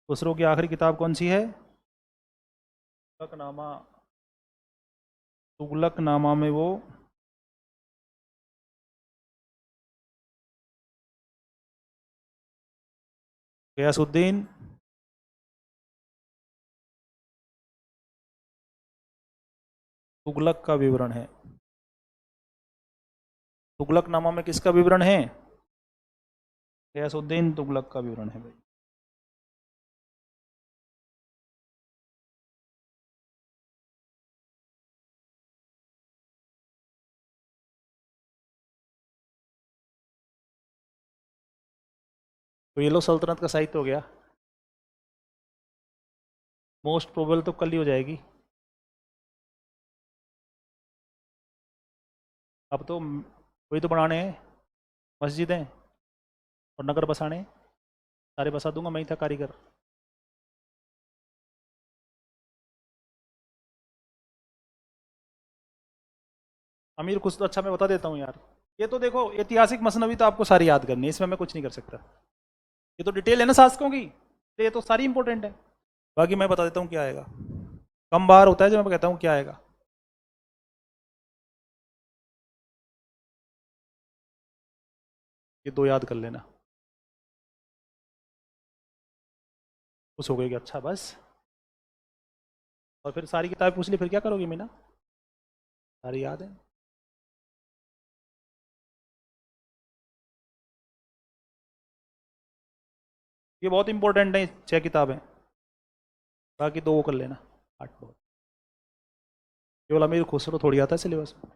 खुसरो की आखिरी किताब कौन सी है? तुगलकनामा। तुगलकनामा में वो गयासुद्दीन तुगलक का विवरण है। तुगलकनामा में किसका विवरण है? गयासुद्दीन तुगलक का विवरण है भाई। तो ये लो सल्तनत का साहित्य हो गया। मोस्ट प्रोबेबल तो कल ही हो जाएगी। अब तो वही तो बनाने हैं, मस्जिदें और नगर बसाने। सारे बसा दूंगा, मैं ही था कारीगर। अमीर कुछ तो अच्छा मैं बता देता हूँ यार। ये तो देखो ऐतिहासिक मसनवी तो आपको सारी याद करनी है, इसमें मैं कुछ नहीं कर सकता। ये तो डिटेल है ना शासकों की, तो ये तो सारी इंपॉर्टेंट है। बाकी मैं बता देता हूँ क्या आएगा। कम बार होता है जब मैं कहता हूँ क्या आएगा। ये 2 याद कर लेना। खुश हो गई कि अच्छा बस। और फिर सारी किताबें पूछ ली, फिर क्या करोगी मीना? सारी याद है। ये बहुत इंपॉर्टेंट है, 6 किताबें। बाकी 2 वो कर लेना, 8 बहुत। केवल अमीर खुसरो थोड़ी आता है सिलेबस में।